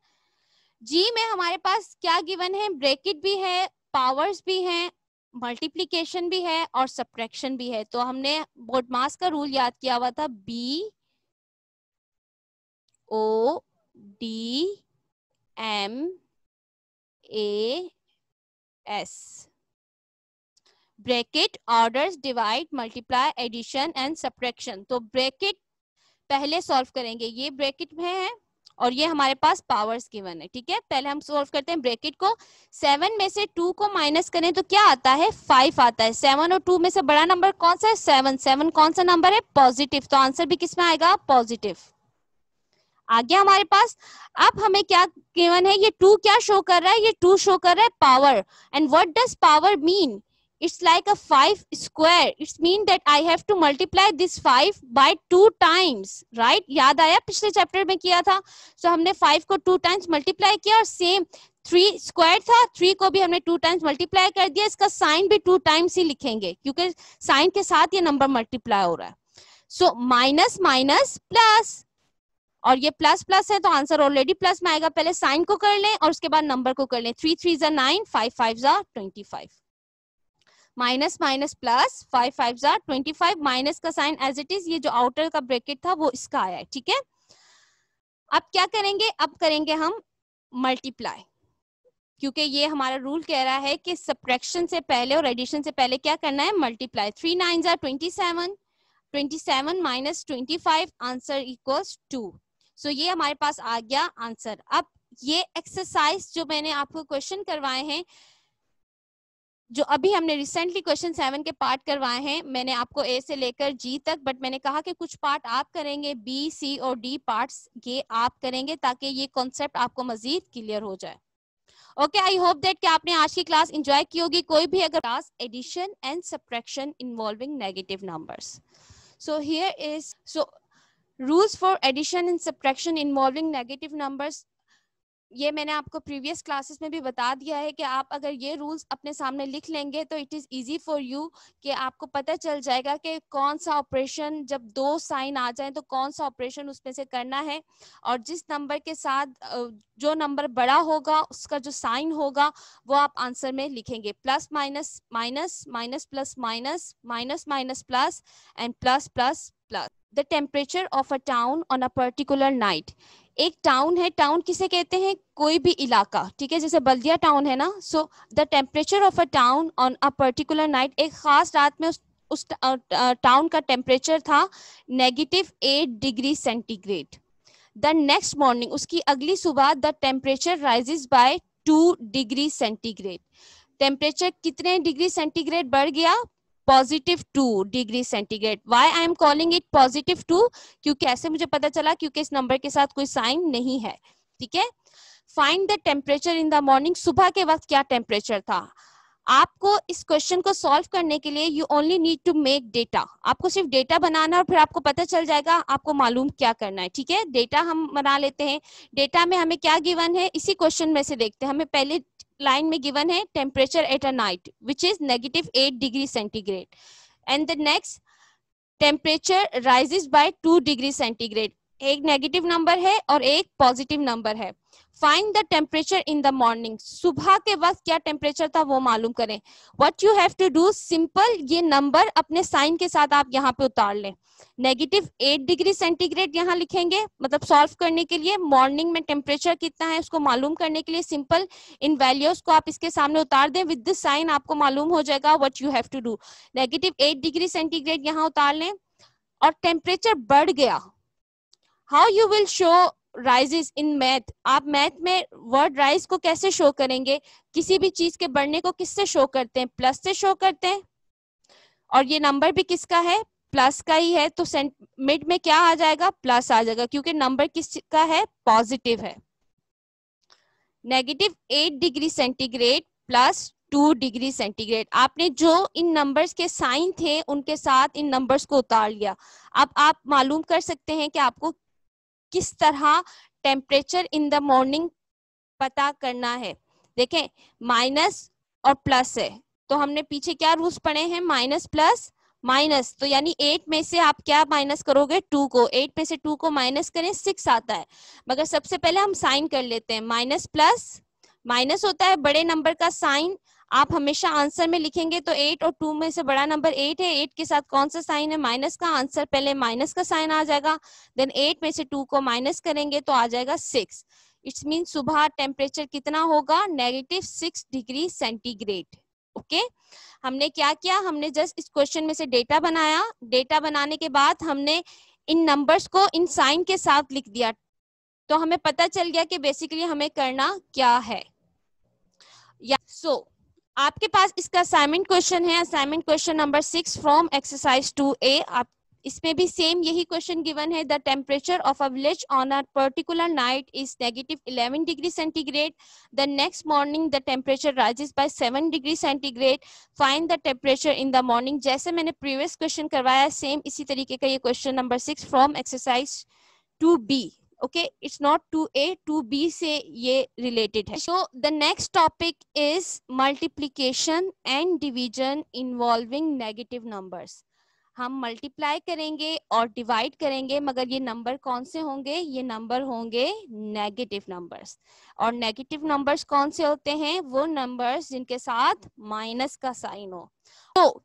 जी में हमारे पास क्या गिवन है, ब्रैकेट भी है, पावर्स भी हैं, मल्टीप्लीकेशन भी है और सब्ट्रैक्शन भी है। तो हमने बोडमास का रूल याद किया हुआ था, BODMAS, bracket, orders, divide, multiply, addition and subtraction. तो ब्रैकेट पहले सॉल्व करेंगे, ये ब्रैकेट में है और ये हमारे पास पावर्स गिवन है, ठीक है। पहले हम सॉल्व करते हैं ब्रैकेट को। 7 में से 2 को माइनस करें तो क्या आता है, 5 आता है। 7 और 2 में से बड़ा नंबर कौन सा है, 7। 7 कौन सा नंबर है, पॉजिटिव, तो आंसर भी किस में आएगा, पॉजिटिव आ गया हमारे पास। अब हमें क्या गिवन है, ये 2 क्या शो कर रहा है, ये 2 शो कर रहा है power. And what does power mean, it's like a 5 square. It's mean that I have to multiply this 5 by 2 times, right? याद आया पिछले चैप्टर में किया था। So हमने 5 को 2 times मल्टीप्लाई किया और सेम 3 स्क्वायर था, 3 को भी हमने 2 times मल्टीप्लाई कर दिया। इसका साइन भी 2 times ही लिखेंगे क्योंकि साइन के साथ ये नंबर मल्टीप्लाई हो रहा है। So माइनस माइनस प्लस, और ये प्लस प्लस है तो आंसर ऑलरेडी प्लस में आएगा। पहले साइन को कर लें और उसके बाद नंबर को कर लें। 3 3s are 9, 5 5s are 25। Minus minus plus, 5 5s are 25, minus का साइन एज इट इज, ये जो आउटर का ब्रैकेट था वो इसका आया है, ठीक है। अब क्या करेंगे, अब करेंगे हम मल्टीप्लाई, क्योंकि ये हमारा रूल कह रहा है कि सब्ट्रैक्शन से पहले और एडिशन से पहले क्या करना है, multiply. 3 9 are 27, 27 minus 25 answer equals 2। सो ये हमारे पास आ गया आंसर। अब ये एक्सरसाइज जो मैंने आपको क्वेश्चन करवाए हैं, जो अभी हमने रिसेंटली क्वेश्चन 7 के पार्ट करवाए हैं, मैंने आपको ए से लेकर जी तक, बट मैंने कहा कि कुछ पार्ट आप करेंगे, बी सी और डी पार्ट्स ये आप करेंगे ताकि ये कॉन्सेप्ट आपको मजीद क्लियर हो जाए। ओके, आई होप दैट कि आपने आज की क्लास एंजॉय की होगी। कोई भी अगर class addition and subtraction involving negative numbers. So here is rules for addition and subtraction involving negative numbers. ये मैंने आपको प्रीवियस क्लासेस में भी बता दिया है कि आप अगर ये रूल्स अपने सामने लिख लेंगे तो it is easy for you कि आपको पता चल जाएगा कि कौन सा ऑपरेशन, जब दो साइन आ जाए तो कौन सा ऑपरेशन उसमें से करना है, और जिस नंबर के साथ जो नंबर बड़ा होगा उसका जो साइन होगा वो आप आंसर में लिखेंगे। Plus minus minus, minus plus minus, minus minus plus and plus plus plus. The temperature of a town on a particular night. एक टाउन है, टाउन किसे कहते हैं, कोई भी इलाका, ठीक है, जैसे बल्दिया टाउन है ना। So the temperature of a town on a particular night, एक खास रात में उस टाउन का टेम्परेचर था -8 degree centigrade. The next morning, उसकी अगली सुबह, the temperature rises by 2 degree centigrade. Temperature कितने डिग्री सेंटीग्रेड बढ़ गया, +2 degree centigrade. Why I am calling it +2, क्योंकि ऐसे मुझे पता चला क्योंकि इस नंबर के साथ कोई साइन नहीं है, ठीक है। Find the temperature in the morning, सुबह के वक्त क्या टेम्परेचर था। आपको इस क्वेश्चन को सॉल्व करने के लिए you only need to make data. आपको सिर्फ डेटा बनाना और फिर आपको पता चल जाएगा आपको मालूम क्या करना है, ठीक है। डेटा हम बना लेते हैं। डेटा में हमें क्या गिवन है, इसी क्वेश्चन में से देखते हैं। हमें पहले लाइन में गिवन है temperature at a night which is -8 degree centigrade, and the next temperature rises by 2 degree centigrade. एक नेगेटिव नंबर है और एक पॉजिटिव नंबर है। Find the temperature in the morning, सुबह के वक्त क्या टेम्परेचर था वो मालूम करें। What you have to do, simple, ये नंबर अपने साइन के साथ आप यहाँ पे उतार लें। -8 डिग्री सेंटीग्रेड यहाँ लिखेंगे, मतलब सॉल्व करने के लिए। मॉर्निंग में टेम्परेचर कितना है उसको मालूम करने के लिए सिंपल इन वैल्यूज को आप इसके सामने उतार दें विद दिस साइन, आपको मालूम हो जाएगा what you have to do. -8 degree centigrade यहाँ उतार लें और टेम्परेचर बढ़ गया। How you will show rises in math, आप मैथ में वर्ड राइज को कैसे शो करेंगे, किसी भी चीज के बढ़ने को किससे शो करते हैं, प्लस से शो करते हैं, और ये नंबर भी किसका है, प्लस का ही है, तो मिड में क्या आ जाएगा, प्लस आ जाएगा, क्योंकि नंबर किसका है, पॉजिटिव है। -8 डिग्री सेंटीग्रेड +2 डिग्री सेंटीग्रेड, आपने जो इन नंबर्स के साइन थे उनके साथ इन नंबर्स को उतार लिया। अब आप मालूम कर सकते हैं कि आपको किस तरह टेम्परेचर इन द मॉर्निंग पता करना है। देखें, माइनस और प्लस है, तो हमने पीछे क्या रूल्स पढ़े हैं, माइनस प्लस माइनस, तो यानी 8 में से आप क्या माइनस करोगे, 2 को। 8 में से 2 को माइनस करें 6 आता है, मगर सबसे पहले हम साइन कर लेते हैं। माइनस प्लस माइनस होता है बड़े नंबर का साइन, आप हमेशा आंसर में लिखेंगे तो 8 और 2 में से बड़ा नंबर 8 है, 8 के साथ कौन सा साइन है, माइनस का। आंसर पहले माइनस का साइन आ जाएगा, देन 8 में से 2 को माइनस करेंगे तो आ जाएगा 6। इट्स मीन सुबह टेम्परेचर कितना होगा, -6 डिग्री सेंटीग्रेड। ओके, हमने क्या किया, हमने जस्ट इस क्वेश्चन में से डेटा बनाया। डेटा बनाने के बाद हमने इन नंबर्स को इन साइन के साथ लिख दिया, तो हमें पता चल गया कि बेसिकली हमें करना क्या है। आपके पास इसका असाइनमेंट क्वेश्चन है, assignment question number 6 from exercise 2A। आप इसमें भी सेम यही क्वेश्चन गिवन है। The temperature of a village on a particular night is -11 degree centigrade. The next morning the temperature rises bye 7 degree centigrade. Find the temperature in the morning. जैसे मैंने previous question करवाया same इसी तरीके का ये question number 6 from exercise 2B। Okay, it's not 2A, 2B से ये related है। So the next topic is multiplication and division involving negative numbers। हम मल्टीप्लाई करेंगे और डिवाइड करेंगे, मगर ये नंबर कौन से होंगे, ये नंबर होंगे नेगेटिव नंबर्स। और नेगेटिव नंबर्स कौन से होते हैं, वो नंबर्स जिनके साथ माइनस का साइन हो। तो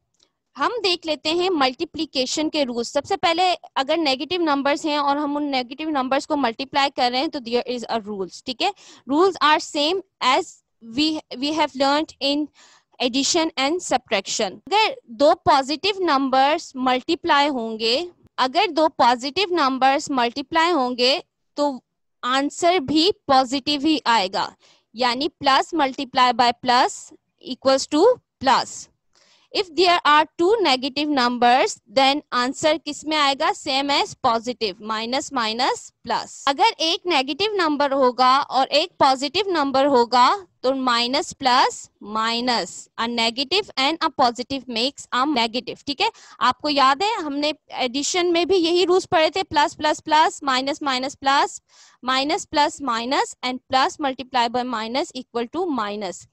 हम देख लेते हैं मल्टीप्लिकेशन के रूल्स। सबसे पहले अगर नेगेटिव नंबर्स हैं और हम उन नेगेटिव नंबर्स को मल्टीप्लाई कर रहे हैं तो देयर इज अ रूल्स, ठीक है। Rules are same as we have learned in addition and subtraction. अगर दो पॉजिटिव नंबर्स मल्टीप्लाई होंगे, अगर दो पॉजिटिव नंबर्स मल्टीप्लाई होंगे तो आंसर भी पॉजिटिव ही आएगा, यानी plus multiply by plus equals to plus. If there are two negative numbers, then answer किस में आएगा? Same as positive, minus minus plus। अगर एक नेगेटिव नंबर होगा और एक पॉजिटिव नंबर होगा तो minus plus minus, a negative and a positive makes a negative. ठीक है, आपको याद है हमने एडिशन में भी यही रूल्स पढ़े थे, plus plus plus, minus minus plus, minus plus minus and plus multiply by minus equal to minus.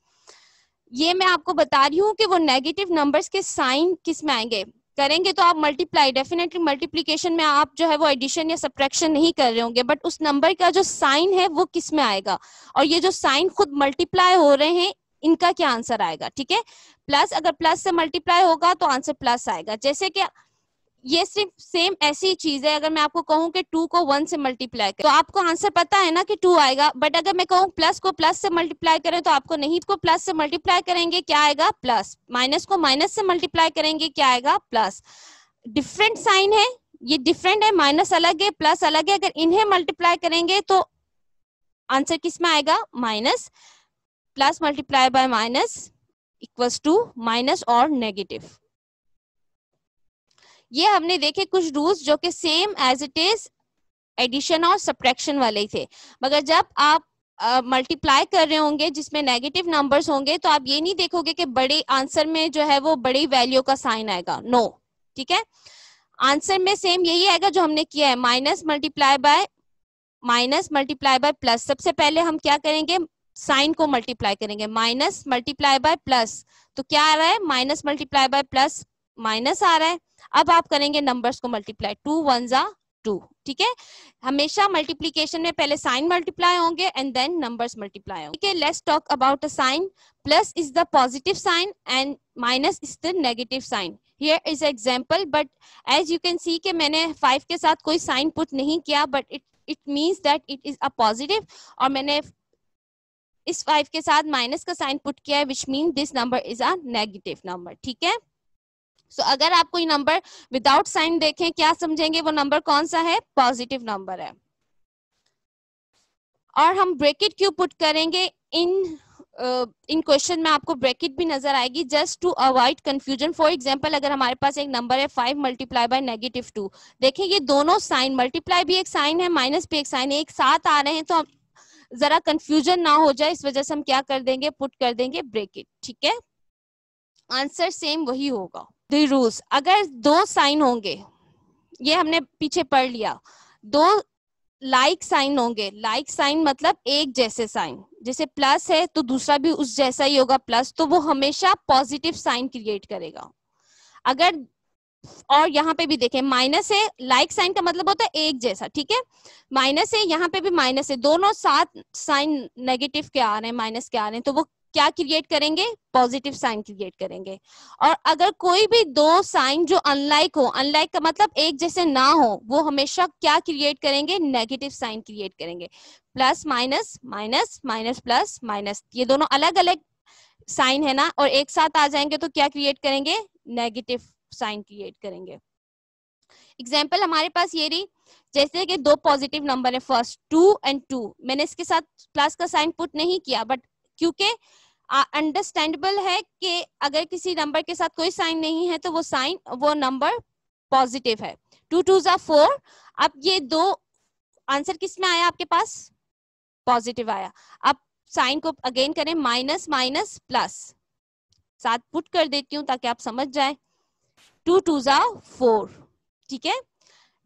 ये मैं आपको बता रही हूँ कि वो नेगेटिव नंबर्स के साइन किस में आएंगे। करेंगे तो आप मल्टीप्लाई, डेफिनेटली मल्टीप्लिकेशन में आप जो है वो एडिशन या सब्ट्रैक्शन नहीं कर रहे होंगे, बट उस नंबर का जो साइन है वो किस में आएगा, और ये जो साइन खुद मल्टीप्लाई हो रहे हैं इनका क्या आंसर आएगा। ठीक है, प्लस, अगर प्लस से मल्टीप्लाई होगा तो आंसर प्लस आएगा। जैसे कि ये सिर्फ सेम ऐसी चीज है, अगर मैं आपको कहूं कि 2 को 1 से मल्टीप्लाई करें तो आपको आंसर पता है ना कि 2 आएगा, बट अगर मैं कहूं प्लस को प्लस से मल्टीप्लाई करें तो आपको नहीं, को प्लस से मल्टीप्लाई करेंगे क्या आएगा? प्लस। माइनस को माइनस से मल्टीप्लाई करेंगे क्या आएगा? प्लस। डिफरेंट साइन है, ये डिफरेंट है, माइनस अलग है प्लस अलग है, अगर इन्हें मल्टीप्लाई करेंगे तो आंसर किस में आएगा? Minus. Plus multiply by minus equals to minus और नेगेटिव। ये हमने देखे कुछ रूल्स जो कि same as it is addition और सब्ट्रैक्शन वाले ही थे, मगर जब आप मल्टीप्लाई कर रहे होंगे जिसमें नेगेटिव नंबर्स होंगे तो आप ये नहीं देखोगे कि बड़े आंसर में जो है वो बड़ी वैल्यू का साइन आएगा, नो। ठीक है, आंसर में सेम यही आएगा जो हमने किया है, माइनस मल्टीप्लाई बाय प्लस। सबसे पहले हम क्या करेंगे? साइन को मल्टीप्लाई करेंगे, माइनस मल्टीप्लाई बाय प्लस, तो क्या आ रहा है? Minus multiply by plus minus आ रहा है। अब आप करेंगे नंबर्स को मल्टीप्लाई, 2 1 जा 2। ठीक है, हमेशा मल्टीप्लिकेशन में पहले साइन मल्टीप्लाई होंगे एंड देन नंबर्स मल्टीप्लाई होंगे। ठीक है, let's talk about a sign. Plus is the positive sign and minus is the negative sign. Here is example, but as you can see कि मैंने 5 के साथ कोई साइन पुट नहीं किया, but it means that it is a positive, और मैंने इस 5 के साथ माइनस का साइन पुट किया है, which mean this number is a negative number. ठीक है, सो अगर आप कोई नंबर विदाउट साइन देखें, क्या समझेंगे वो नंबर कौन सा है? पॉजिटिव नंबर है। और हम ब्रैकेट क्यों पुट करेंगे इन क्वेश्चन में? आपको ब्रैकेट भी नजर आएगी just to avoid confusion. For example, अगर हमारे पास एक नंबर है 5 मल्टीप्लाई बाय नेगेटिव 2, देखें ये दोनों साइन, मल्टीप्लाई भी एक साइन है, माइनस भी एक साइन है, एक साथ आ रहे हैं, तो जरा कंफ्यूजन ना हो जाए इस वजह से हम क्या कर देंगे? पुट कर देंगे ब्रैकेट। ठीक है, आंसर सेम वही होगा। द रूल्स, अगर दो साइन होंगे, ये हमने पीछे पढ़ लिया, दो लाइक साइन होंगे, लाइक साइन मतलब एक जैसे साइन, जैसे प्लस है तो दूसरा भी उस जैसा ही होगा प्लस, तो वो हमेशा पॉजिटिव साइन क्रिएट करेगा। अगर, और यहाँ पे भी देखें माइनस है, लाइक साइन का मतलब होता है एक जैसा। ठीक है, माइनस है, यहाँ पे भी माइनस है, दोनों साथ साइन नेगेटिव के आ रहे हैं, माइनस के आ रहे हैं, तो वो क्या क्रिएट करेंगे? पॉजिटिव साइन क्रिएट करेंगे। और अगर कोई भी दो साइन जो अनलाइक हो, अनलाइक का मतलब एक जैसे ना हो, वो हमेशा क्या क्रिएट करेंगे? नेगेटिव साइन क्रिएट करेंगे। Plus minus, minus minus plus minus, ये दोनों अलग अलग साइन है ना, और एक साथ आ जाएंगे तो क्या क्रिएट करेंगे? नेगेटिव साइन क्रिएट करेंगे। एग्जाम्पल हमारे पास ये रही, जैसे कि दो पॉजिटिव नंबर है, फर्स्ट 2 and 2, मैंने इसके साथ प्लस का साइन पुट नहीं किया, बट क्योंकि अंडरस्टैंडेबल है कि अगर किसी नंबर के साथ कोई साइन नहीं है तो वो नंबर पॉजिटिव है। 2 2 जा 4। अब ये दो आंसर किस में आया आपके पास? पॉजिटिव आया। अब साइन को अगेन करें, माइनस माइनस प्लस, साथ पुट कर देती हूँ ताकि आप समझ जाए। 2 2 जा 4। ठीक है,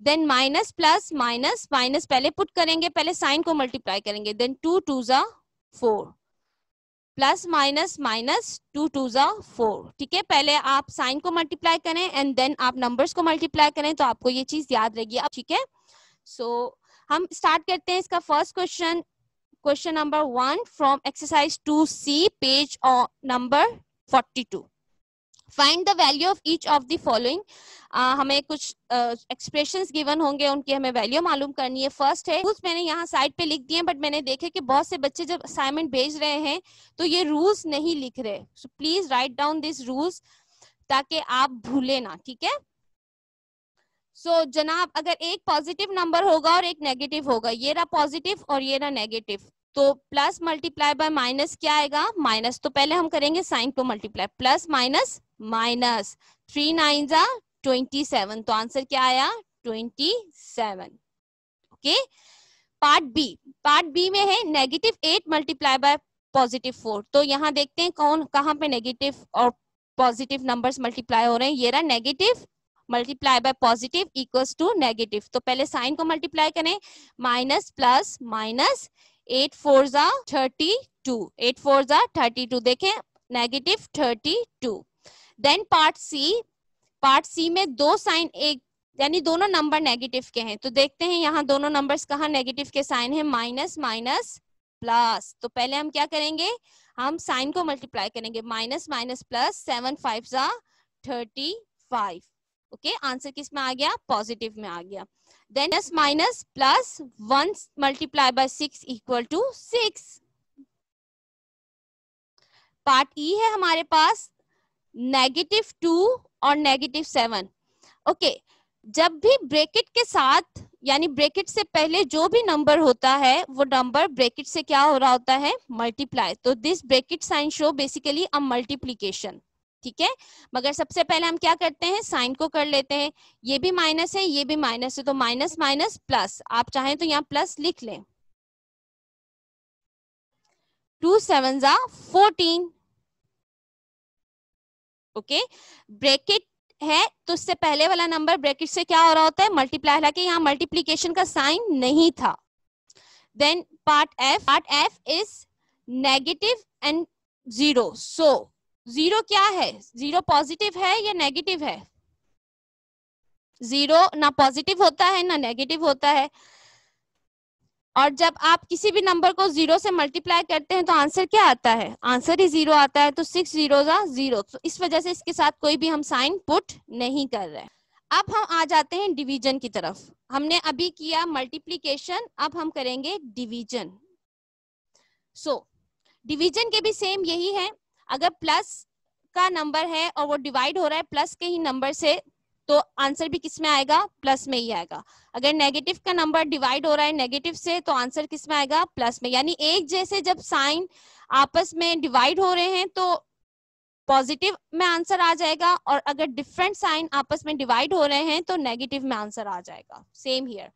then minus plus minus, minus पहले पुट करेंगे, पहले साइन को मल्टीप्लाई करेंगे, देन 2 2 जा 4, प्लस माइनस माइनस, 2 2 जा 4। ठीक है, पहले आप साइन को मल्टीप्लाई करें एंड देन आप नंबर्स को मल्टीप्लाई करें, तो आपको ये चीज याद रहेगी। ठीक है, सो हम स्टार्ट करते हैं इसका first question. Question number 1 from exercise 2C, page number 42। Find the value of each of the following. हमें कुछ एक्सप्रेशंस गिवन होंगे, उनकी हमें वैल्यू मालूम करनी है। फर्स्ट है रूल्स, मैंने यहाँ साइड पे लिख दिए, बट मैंने देखे कि बहुत से बच्चे जब असाइनमेंट भेज रहे हैं तो ये रूल्स नहीं लिख रहे। So please write down this rules ताकि आप भूले ना, ठीक है। सो जनाब, अगर एक पॉजिटिव नंबर होगा और एक नेगेटिव होगा, ये रहा पॉजिटिव और ये रहा नेगेटिव, तो प्लस मल्टीप्लाई बाय माइनस क्या आएगा? माइनस। तो पहले हम करेंगे साइन को मल्टीप्लाई, प्लस माइनस माइनस, 3 9 जा 27, तो आंसर क्या आया? 27। ओके। पार्ट बी में है नेगेटिव 8 मल्टीप्लाई बाय पॉजिटिव 4। तो यहाँ देखते हैं कौन कहाँ पे नेगेटिव और पॉजिटिव नंबर्स मल्टीप्लाई हो रहे हैं। ये रहा negative multiply by positive equals to negative. तो पहले साइन को मल्टीप्लाई करें, माइनस प्लस माइनस, 8 4 जा 32, 8 4 जा 32, देखें नेगेटिव 32। देन पार्ट सी में दो साइन एक यानी दोनों नंबर नेगेटिव के हैं, तो देखते हैं यहाँ दोनों नंबर्स कहाँ नेगेटिव के साइन है, माइनस माइनस प्लस। तो पहले हम क्या करेंगे, हम साइन को मल्टीप्लाई करेंगे, माइनस माइनस प्लस, 7 5 जा 35। ओके, आंसर किस में आ गया? पॉजिटिव में आ गया। Then minus plus 1 multiply by 6 equal to 6। Part E है हमारे पास -2 और -7। ओके, जब भी ब्रैकेट के साथ यानी ब्रैकेट से पहले जो भी नंबर होता है वो नंबर ब्रैकेट से क्या हो रहा होता है? मल्टीप्लाई। तो this bracket sign show basically a multiplication, ठीक है। मगर सबसे पहले हम क्या करते हैं, साइन को कर लेते हैं। ये भी माइनस है, ये भी माइनस है, तो माइनस माइनस प्लस, आप चाहें तो यहाँ प्लस लिख लें। 2 7 जा 14। ओके, ब्रैकेट है तो उससे पहले वाला नंबर ब्रैकेट से क्या हो रहा होता है? मल्टीप्लाई, हालांकि यहाँ मल्टीप्लीकेशन का साइन नहीं था। Then part F is negative and 0। So 0 क्या है? 0 पॉजिटिव है या नेगेटिव है? 0 ना पॉजिटिव होता है ना नेगेटिव होता है। और जब आप किसी भी नंबर को 0 से मल्टीप्लाई करते हैं तो आंसर क्या आता है? आंसर ही 0 आता है। तो 6 0 जा 0, तो इस वजह से इसके साथ कोई भी हम साइन पुट नहीं कर रहे। अब हम आ जाते हैं डिवीजन की तरफ। हमने अभी किया मल्टीप्लीकेशन, अब हम करेंगे डिवीजन। सो डिवीजन के भी सेम यही है। अगर प्लस का नंबर है और वो डिवाइड हो रहा है प्लस के ही नंबर से, तो आंसर भी किस में आएगा? प्लस में ही आएगा। अगर नेगेटिव का नंबर डिवाइड हो रहा है नेगेटिव से, तो आंसर किस में आएगा? प्लस में। यानी एक जैसे जब साइन आपस में डिवाइड हो रहे हैं तो पॉजिटिव में आंसर आ जाएगा, और अगर डिफरेंट साइन आपस में डिवाइड हो रहे हैं तो नेगेटिव में आंसर आ जाएगा। Same here,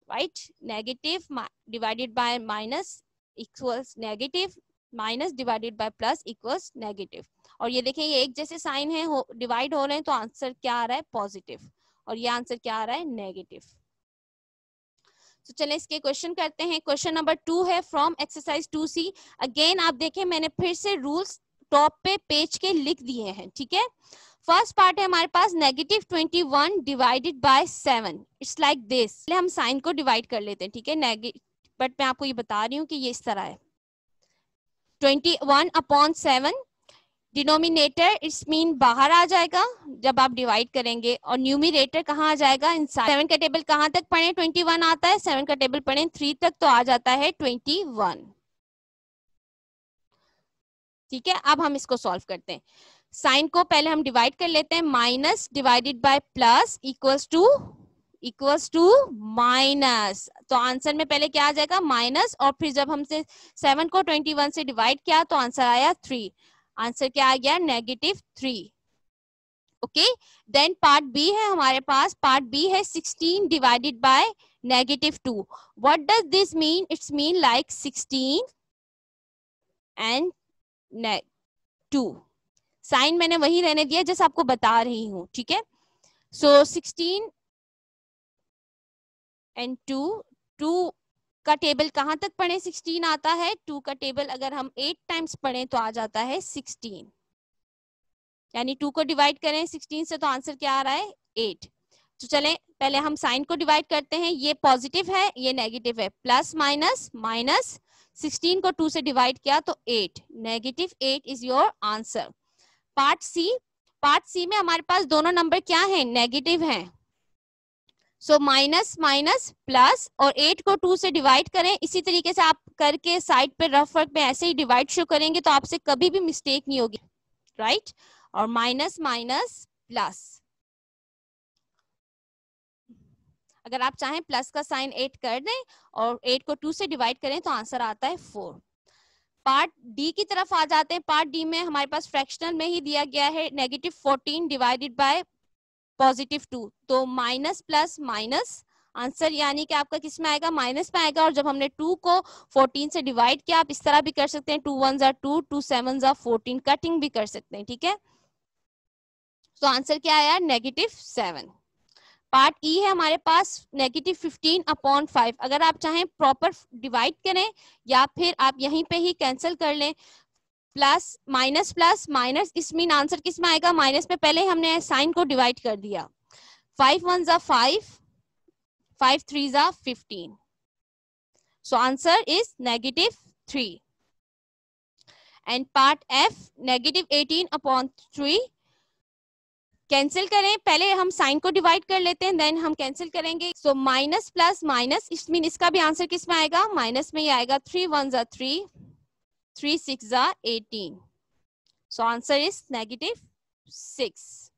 right. Negative divided by minus equals negative, minus divided by plus equals negative. और ये देखें, ये एक जैसे साइन है, डिवाइड हो रहे हैं, तो आंसर क्या आ रहा है? पॉजिटिव, और ये आंसर क्या आ रहा है? नेगेटिव। तो चलें इसके क्वेश्चन करते हैं। क्वेश्चन नंबर 2 है फ्रॉम एक्सरसाइज 2C। अगेन आप देखें, मैंने फिर से रूल्स टॉप पे पेज के लिख दिए हैं, ठीक है। फर्स्ट पार्ट है हमारे पास -21 divided by 7। It's like this. हम साइन को डिवाइड कर लेते हैं, ठीक है। बट मैं आपको ये बता रही हूँ कि ये इस तरह है, 21/7। डिनोमिनेटर इट्स मीन बाहर आ जाएगा जब आप डिवाइड करेंगे, और न्यूमिनेटर कहाँ आ जाएगा? इनसाइड। 7 का टेबल कहाँ तक पढ़े? 21 आता है। 7 का टेबल पढ़े 3 तक, तो आ जाता है 21, ठीक है। अब हम इसको सॉल्व करते हैं। साइन को पहले हम डिवाइड कर लेते हैं, minus divided by plus equals to minus. तो आंसर में पहले क्या आ जाएगा? माइनस, और फिर जब हमसे 7 को 21 से डिवाइड किया तो आंसर आया 3। आंसर क्या आ गया? -3। ओके। देन पार्ट बी है हमारे पास। पार्ट बी है 16 divided by -2। What does this mean? It's mean like 16 and 2। Sign मैंने वही रहने दिया जैसे आपको बता रही हूं, ठीक है। सो 16 एंड 2 का टेबल कहां तक पढ़े? 16 आता है। 2 का टेबल अगर हम 8 टाइम्स पढ़ें तो आ जाता है 16, यानी 2 को डिवाइड करें 16 से तो आंसर क्या आ रहा है? 8। तो चलें पहले हम साइन को डिवाइड करते हैं। ये पॉजिटिव है, ये नेगेटिव है, प्लस माइनस माइनस, 16 को 2 से डिवाइड किया तो 8, -8 is your answer. Part C part C में हमारे पास दोनों नंबर क्या है, नेगेटिव हैं। सो माइनस माइनस प्लस, और 8 को 2 से डिवाइड करें। इसी तरीके से आप करके साइड पे रफ वर्क में ऐसे ही डिवाइड शो करेंगे तो आपसे कभी भी मिस्टेक नहीं होगी, राइट। और माइनस माइनस प्लस, अगर आप चाहें प्लस का साइन 8 कर दें और 8 को 2 से डिवाइड करें तो आंसर आता है 4। पार्ट डी की तरफ आ जाते हैं। पार्ट डी में हमारे पास फ्रैक्शनल में ही दिया गया है -14 डिवाइडेड बाय +2, तो माइनस प्लस माइनस, आंसर यानी कि आपका किस में आएगा, माइनस में आएगा। और जब हमने 2 को 14 से डिवाइड किया, आप इस तरह भी कर सकते हैं, 2 1 जा 2, 2 7 जा 14, कटिंग भी कर सकते हैं, ठीक है। तो आंसर क्या आया, -7। पार्ट ई है हमारे पास -15/5। अगर आप चाहें प्रॉपर डिवाइड करें या फिर आप यहीं पे ही कैंसिल कर लें, प्लस माइनस, इस मीन आंसर किस में आएगा, माइनस में। पहले हमने साइन को डिवाइड कर दिया, 5 1 जा 5, 5 3 जा 15, so answer is -3। And part F -18/3, cancel करें, पहले हम साइन को डिवाइड कर लेते हैं, देन हम कैंसिल करेंगे। सो माइनस प्लस माइनस, इस मीन इसका भी आंसर किस में आएगा, माइनस में ही आएगा। 3 1 जा 3, 3 6 जा 18, सो आंसर इज -6।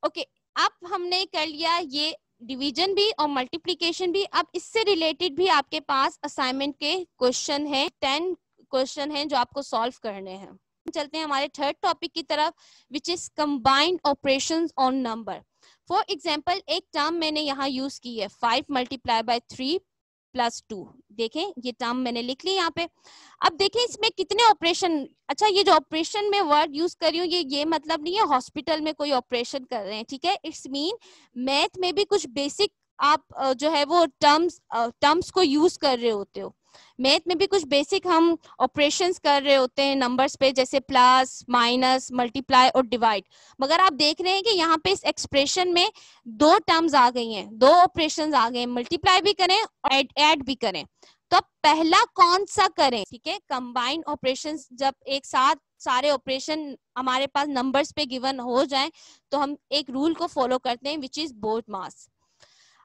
ओके, अब हमने कर लिया ये डिवीजन भी और मल्टीप्लिकेशन भी। अब इससे रिलेटेड भी आपके पास असाइनमेंट के क्वेश्चन है, 10 क्वेश्चन हैं जो आपको सॉल्व करने हैं। चलते हैं हमारे थर्ड टॉपिक की तरफ, which is combined operations on number. For example, एक टर्म मैंने यहाँ यूज की है, 5 × 3 + 2। देखें, ये टर्म मैंने लिख ली यहाँ पे। अब देखें इसमें कितने ऑपरेशन, अच्छा ये जो ऑपरेशन में वर्ड यूज कर रही हूँ, ये मतलब नहीं है हॉस्पिटल में कोई ऑपरेशन कर रहे हैं, ठीक है। इट्स मीन मैथ में भी कुछ बेसिक आप जो है वो टर्म्स को यूज कर रहे होते हो। मैथ में भी कुछ बेसिक हम ऑपरेशंस कर रहे होते हैं नंबर्स पे, जैसे प्लस माइनस मल्टीप्लाई और डिवाइड। मगर आप देख रहे हैं कि यहाँ पे इस एक्सप्रेशन में 2 टर्म्स आ गई हैं, 2 ऑपरेशंस आ गए हैं, मल्टीप्लाई भी करें और ऐड भी करें। तो अब पहला कौन सा करें, ठीक है। कंबाइंड ऑपरेशंस, जब एक साथ सारे ऑपरेशन हमारे पास नंबर्स पे गिवन हो जाएं तो हम एक रूल को फॉलो करते हैं, विच इज बोर्ड मास।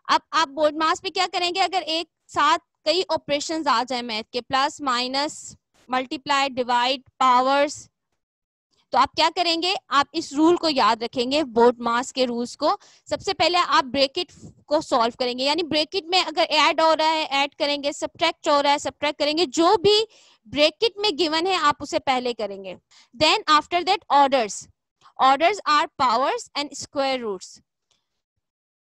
अब आप बोर्ड मास पे क्या करेंगे, अगर एक साथ कई ऑपरेशंस आ जाए मैथ के, plus minus multiply divide powers, तो आप क्या करेंगे, आप इस रूल को याद रखेंगे, बोर्ड मास के रूल्स को। सबसे पहले आप ब्रैकेट को सॉल्व करेंगे, यानी ब्रैकेट में अगर ऐड हो रहा है ऐड करेंगे, सब्ट्रैक्ट हो रहा है सब्ट्रैक्ट करेंगे, जो भी ब्रैकेट में गिवन है आप उसे पहले करेंगे। Then after that orders are powers and square roots,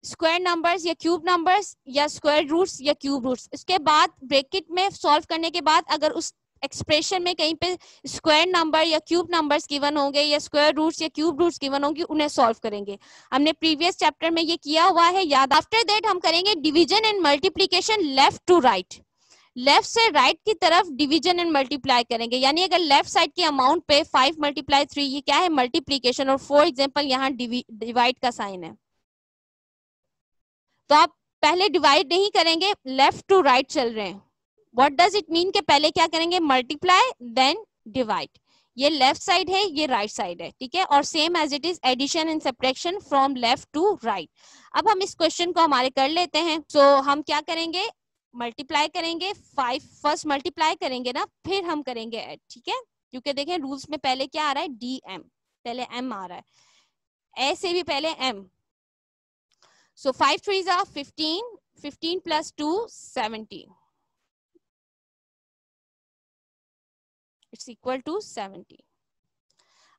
square numbers या क्यूब नंबर्स या स्क्वायर रूट्स या क्यूब रूट्स। इसके बाद ब्रैकेट में सॉल्व करने के बाद अगर उस एक्सप्रेशन में कहीं पे स्क्वायर नंबर या क्यूब नंबर्स गिवन होंगे या स्क्वायर रूट्स या क्यूब रूट्स गिवन होंगे, उन्हें सॉल्व करेंगे। हमने प्रीवियस चैप्टर में ये किया हुआ है, याद। आफ्टर दैट हम करेंगे division and multiplication left to right, left से राइट की तरफ डिवीजन एंड मल्टीप्लाई करेंगे। यानी अगर लेफ्ट साइड के अमाउंट पे 5 × 3, ये क्या है, मल्टीप्लीकेशन, और फॉर एग्जाम्पल यहाँ डिवाइड का साइन है, तो आप पहले डिवाइड नहीं करेंगे, लेफ्ट टू राइट चल रहे हैं। व्हाट डज इट मीन कि पहले क्या करेंगे, मल्टीप्लाई देन डिवाइड। ये लेफ्ट साइड है, ये राइट साइड है, ठीक है। और same as it is addition and subtraction from left to right. अब हम इस क्वेश्चन को हमारे कर लेते हैं। सो हम क्या करेंगे, मल्टीप्लाई करेंगे, 5 फर्स्ट मल्टीप्लाई करेंगे ना, फिर हम करेंगे ऐड, ठीक है। क्योंकि देखें रूल्स में पहले क्या आ रहा है, DM, पहले M आ रहा है, ए से भी पहले M। So 5 3s are 15, 15 plus 2, 70. It's equal to 70.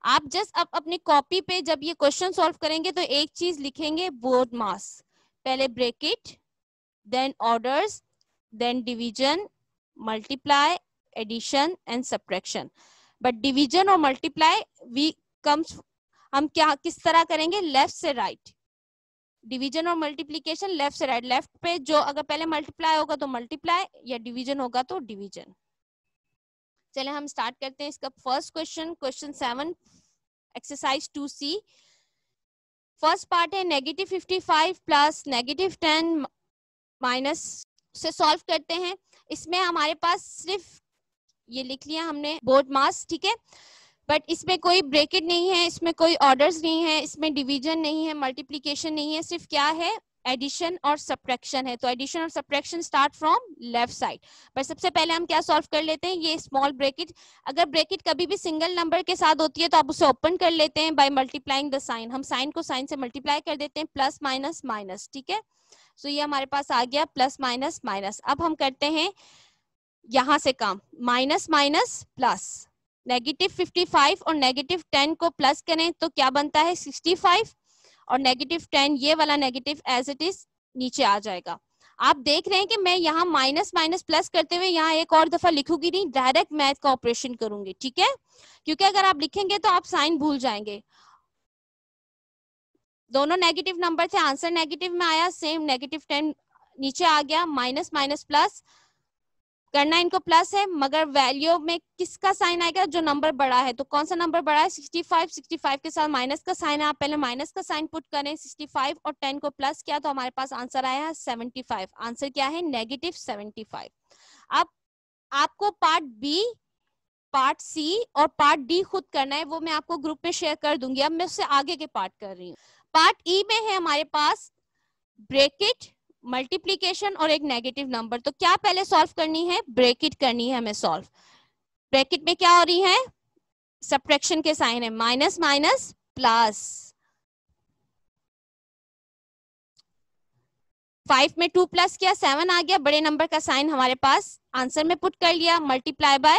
आप जस्ट अब अपनी कॉपी पे जब ये क्वेश्चन सॉल्व करेंगे तो एक चीज लिखेंगे, बोर्ड मास, पहले bracket, then orders, then division, multiply, addition and subtraction. But division और मल्टीप्लाई हम क्या किस तरह करेंगे, लेफ्ट से राइट। डिवीजन और मल्टीप्लिकेशन लेफ्ट से राइट, लेफ्ट पे जो अगर पहले मल्टीप्लाई होगा तो मल्टीप्लाई या डिवीजन होगा तो डिवीजन। चले हम स्टार्ट करते हैं इसका first question, question 7, exercise 2C। First part है -55 प्लस -10 माइनस से सॉल्व करते हैं। इसमें हमारे पास सिर्फ ये लिख लिया हमने, बोर्ड मास, ठीक है। बट इसमें कोई ब्रैकेट नहीं है, इसमें कोई ऑर्डर्स नहीं है, इसमें डिवीजन नहीं है, मल्टीप्लिकेशन नहीं है, सिर्फ क्या है, एडिशन और सब्ट्रैक्शन है। तो एडिशन और subtraction start from left side. पर सबसे पहले हम क्या सॉल्व कर लेते हैं, ये स्मॉल ब्रैकेट, अगर ब्रैकेट कभी भी सिंगल नंबर के साथ होती है तो आप उसे ओपन कर लेते हैं बाय मल्टीप्लाइंग द साइन। हम साइन को साइन से मल्टीप्लाई कर देते हैं, प्लस माइनस माइनस, ठीक है। सो ये हमारे पास आ गया प्लस माइनस माइनस। अब हम करते हैं यहां से काम, माइनस माइनस प्लस, नेगेटिव 55 और नेगेटिव 10 को प्लस करें तो क्या बनता है 65, और नेगेटिव 10 ये वाला नेगेटिव एज इट इज नीचे आ जाएगा। आप देख रहे हैं कि मैं यहाँ माइनस माइनस प्लस करते हुए यहाँ एक और दफा लिखूंगी नहीं, डायरेक्ट मैथ का ऑपरेशन करूंगी, ठीक है, क्योंकि अगर आप लिखेंगे तो आप साइन भूल जाएंगे। दोनों नेगेटिव नंबर थे, आंसर नेगेटिव में आया, सेम नेगेटिव 10 नीचे आ गया, माइनस माइनस प्लस करना इनको प्लस है, मगर वैल्यू में किसका साइन आएगा, जो नंबर बड़ा है। तो कौन सा नंबर बड़ा है 65, 65 के साथ माइनस का साइन है, आप पहले माइनस का साइन पुट करें, 65 और 10 को प्लस किया तो हमारे पास आंसर आया है 75। आंसर क्या है नेगेटिव 75। अब आपको पार्ट बी, पार्ट सी और पार्ट डी खुद करना है, वो मैं आपको ग्रुप में शेयर कर दूंगी। अब मैं उससे आगे के पार्ट कर रही हूँ। पार्ट ई में है हमारे पास ब्रैकेट, मल्टीप्लीकेशन और एक नेगेटिव नंबर। तो क्या पहले सॉल्व करनी है, ब्रैकेट करनी है हमें सॉल्व। ब्रैकेट में क्या हो रही है, सब्ट्रैक्शन के साइन है, माइनस माइनस प्लस, 5 में 2 प्लस किया 7 आ गया, बड़े नंबर का साइन हमारे पास आंसर में पुट कर लिया, multiply by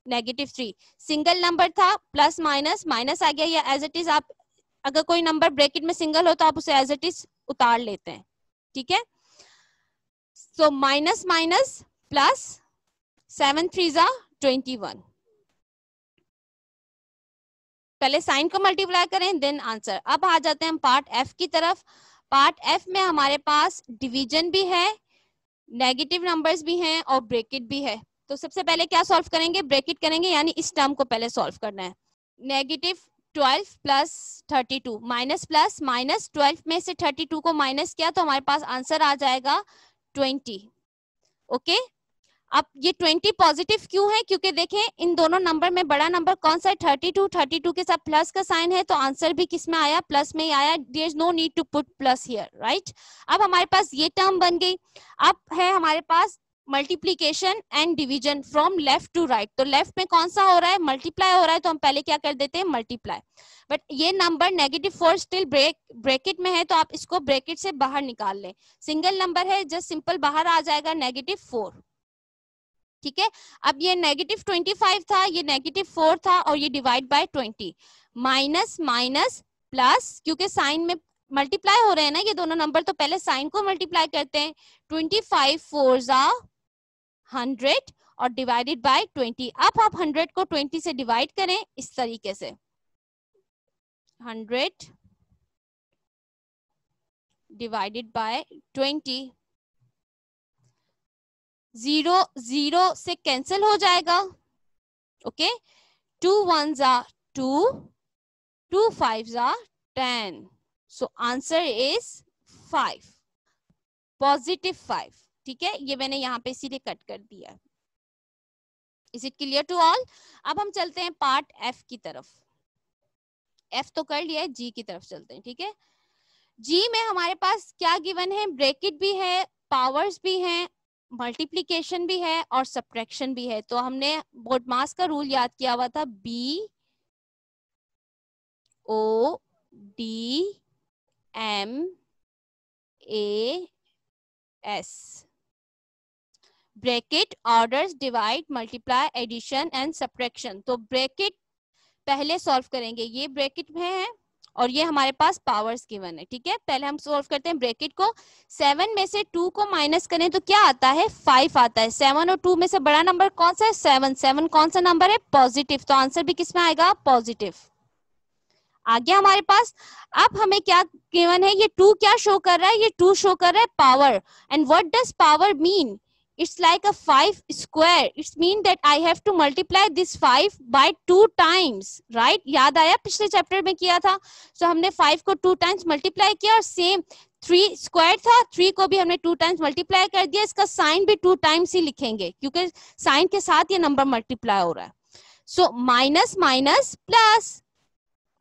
negative 3, single number था, प्लस माइनस माइनस आ गया, या एज इट इज आप अगर कोई नंबर ब्रैकेट में सिंगल हो तो आप उसे एज इट इज उतार लेते हैं, ठीक है। सो माइनस माइनस प्लस, 7 3 जा 21, पहले साइन को मल्टीप्लाई करें देन आंसर। अब आ जाते हैं हम पार्ट एफ की तरफ। पार्ट एफ में हमारे पास डिवीजन भी है, नेगेटिव नंबर्स भी हैं और ब्रैकेट भी है। तो सबसे पहले क्या सॉल्व करेंगे, ब्रैकेट करेंगे, यानी इस टर्म को पहले सॉल्व करना है। Negative 12 plus 32, minus plus minus, 12 में से 32 को माइनस किया तो हमारे पास आंसर आ जाएगा 20। ओके, अब ये 20 पॉजिटिव क्यों है, क्योंकि देखें इन दोनों नंबर में बड़ा नंबर कौन सा है 32, 32 के साथ प्लस का साइन है, तो आंसर भी किस में आया, प्लस में ही आया। There is no need to put plus here, right. अब हमारे पास ये टर्म बन गई। अब है हमारे पास multiplication and division from left to right. तो लेफ्ट में कौन सा हो रहा है, मल्टीप्लाई हो रहा है, तो हम पहले क्या कर देते हैं मल्टीप्लाई। बट ये नंबर -4 स्टिल ब्रैकेट में है, तो आप इसको ब्रैकेट से बाहर निकाल लें। सिंगल नंबर है, जस्ट सिंपल बाहर आ जाएगा -4, ठीक है। अब ये -25 था, ये -4 था और ये divide by 20, minus minus plus, क्योंकि साइन में मल्टीप्लाई हो रहे हैं ना ये दोनों नंबर, तो पहले साइन को मल्टीप्लाई करते हैं। 25 4 जा 100 और डिवाइडेड बाय 20। अब आप 100 को 20 से डिवाइड करें इस तरीके से, 100 डिवाइडेड बाय 20, 0 0 से कैंसिल हो जाएगा, ओके। 2 1 जा 2, 2 5 जा 10, सो आंसर इज 5, +5, ठीक है। ये मैंने यहाँ पे इसीलिए कट कर दिया। Is it clear to all. अब हम चलते हैं पार्ट एफ की तरफ। एफ तो कर लिया है, जी की तरफ चलते हैं, ठीक है। जी में हमारे पास क्या गिवन है, ब्रैकेट भी है, पावर्स भी हैं, मल्टीप्लिकेशन भी है और सब्ट्रैक्शन भी है। तो हमने बोडमास का रूल याद किया हुआ था, BODMAS, bracket, orders, divide, multiply, addition and subtraction. तो ब्रैकेट पहले सॉल्व करेंगे, ये ब्रैकेट में है और ये हमारे पास पावर्स गिवन है, ठीक है। पहले हम सॉल्व करते हैं ब्रैकेट को। 7 में से 2 को माइनस करें तो क्या आता है 5 आता है। 7 और 2 में से बड़ा नंबर कौन सा है 7, 7 कौन सा नंबर है पॉजिटिव, तो आंसर भी किस में आएगा पॉजिटिव। आ गया हमारे पास। अब हमें क्या गिवन है, ये 2 क्या शो कर रहा है, ये 2 शो कर रहा है power. And what does power mean, it's like a 5 square, it's mean that I have to multiply this 5 by 2 times, right। याद आया पिछले चैप्टर में किया था। so हमने 5 को 2 टाइम्स मल्टीप्लाई किया और सेम 3 स्क्वायर था, 3 को भी हमने 2 टाइम्स मल्टीप्लाई कर दिया। इसका साइन भी 2 टाइम्स ही लिखेंगे क्योंकि साइन के साथ ये नंबर मल्टीप्लाई हो रहा है। सो माइनस माइनस प्लस,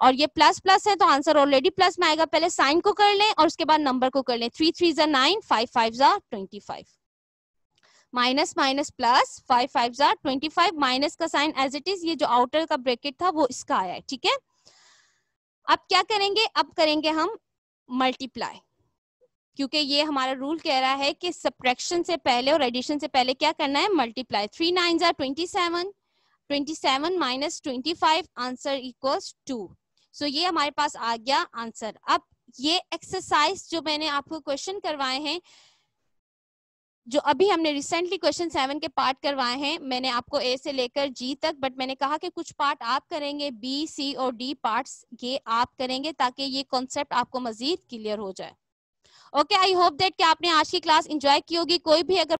और ये प्लस प्लस है तो आंसर ऑलरेडी प्लस में आएगा। पहले साइन को कर लें और उसके बाद नंबर को कर लें। 3 3 जा 9, 5 5 जा 25। माइनस माइनस प्लस, 5 5 जा 25। माइनस का साइन एज इट इज, ये जो आउटर का ब्रैकेट था वो इसका आया है, ठीक है। अब क्या करेंगे, अब करेंगे हम मल्टीप्लाई, क्योंकि ये हमारा रूल कह रहा है कि सब्ट्रैक्शन से पहले और एडिशन से पहले क्या करना है, मल्टीप्लाई। 3 9 जा 27, 27 माइनस 25, आंसर इक्वल्स 2। सो ये हमारे पास आ गया आंसर। अब ये एक्सरसाइज जो मैंने आपको क्वेश्चन करवाए हैं, जो अभी हमने रिसेंटली क्वेश्चन 7 के पार्ट करवाए हैं, मैंने आपको ए से लेकर जी तक, बट मैंने कहा कि कुछ पार्ट आप करेंगे, बी सी और डी पार्ट्स ये आप करेंगे ताकि ये कॉन्सेप्ट आपको मजीद क्लियर हो जाए। ओके, आई होप दैट कि आपने आज की क्लास एंजॉय की होगी। कोई भी अगर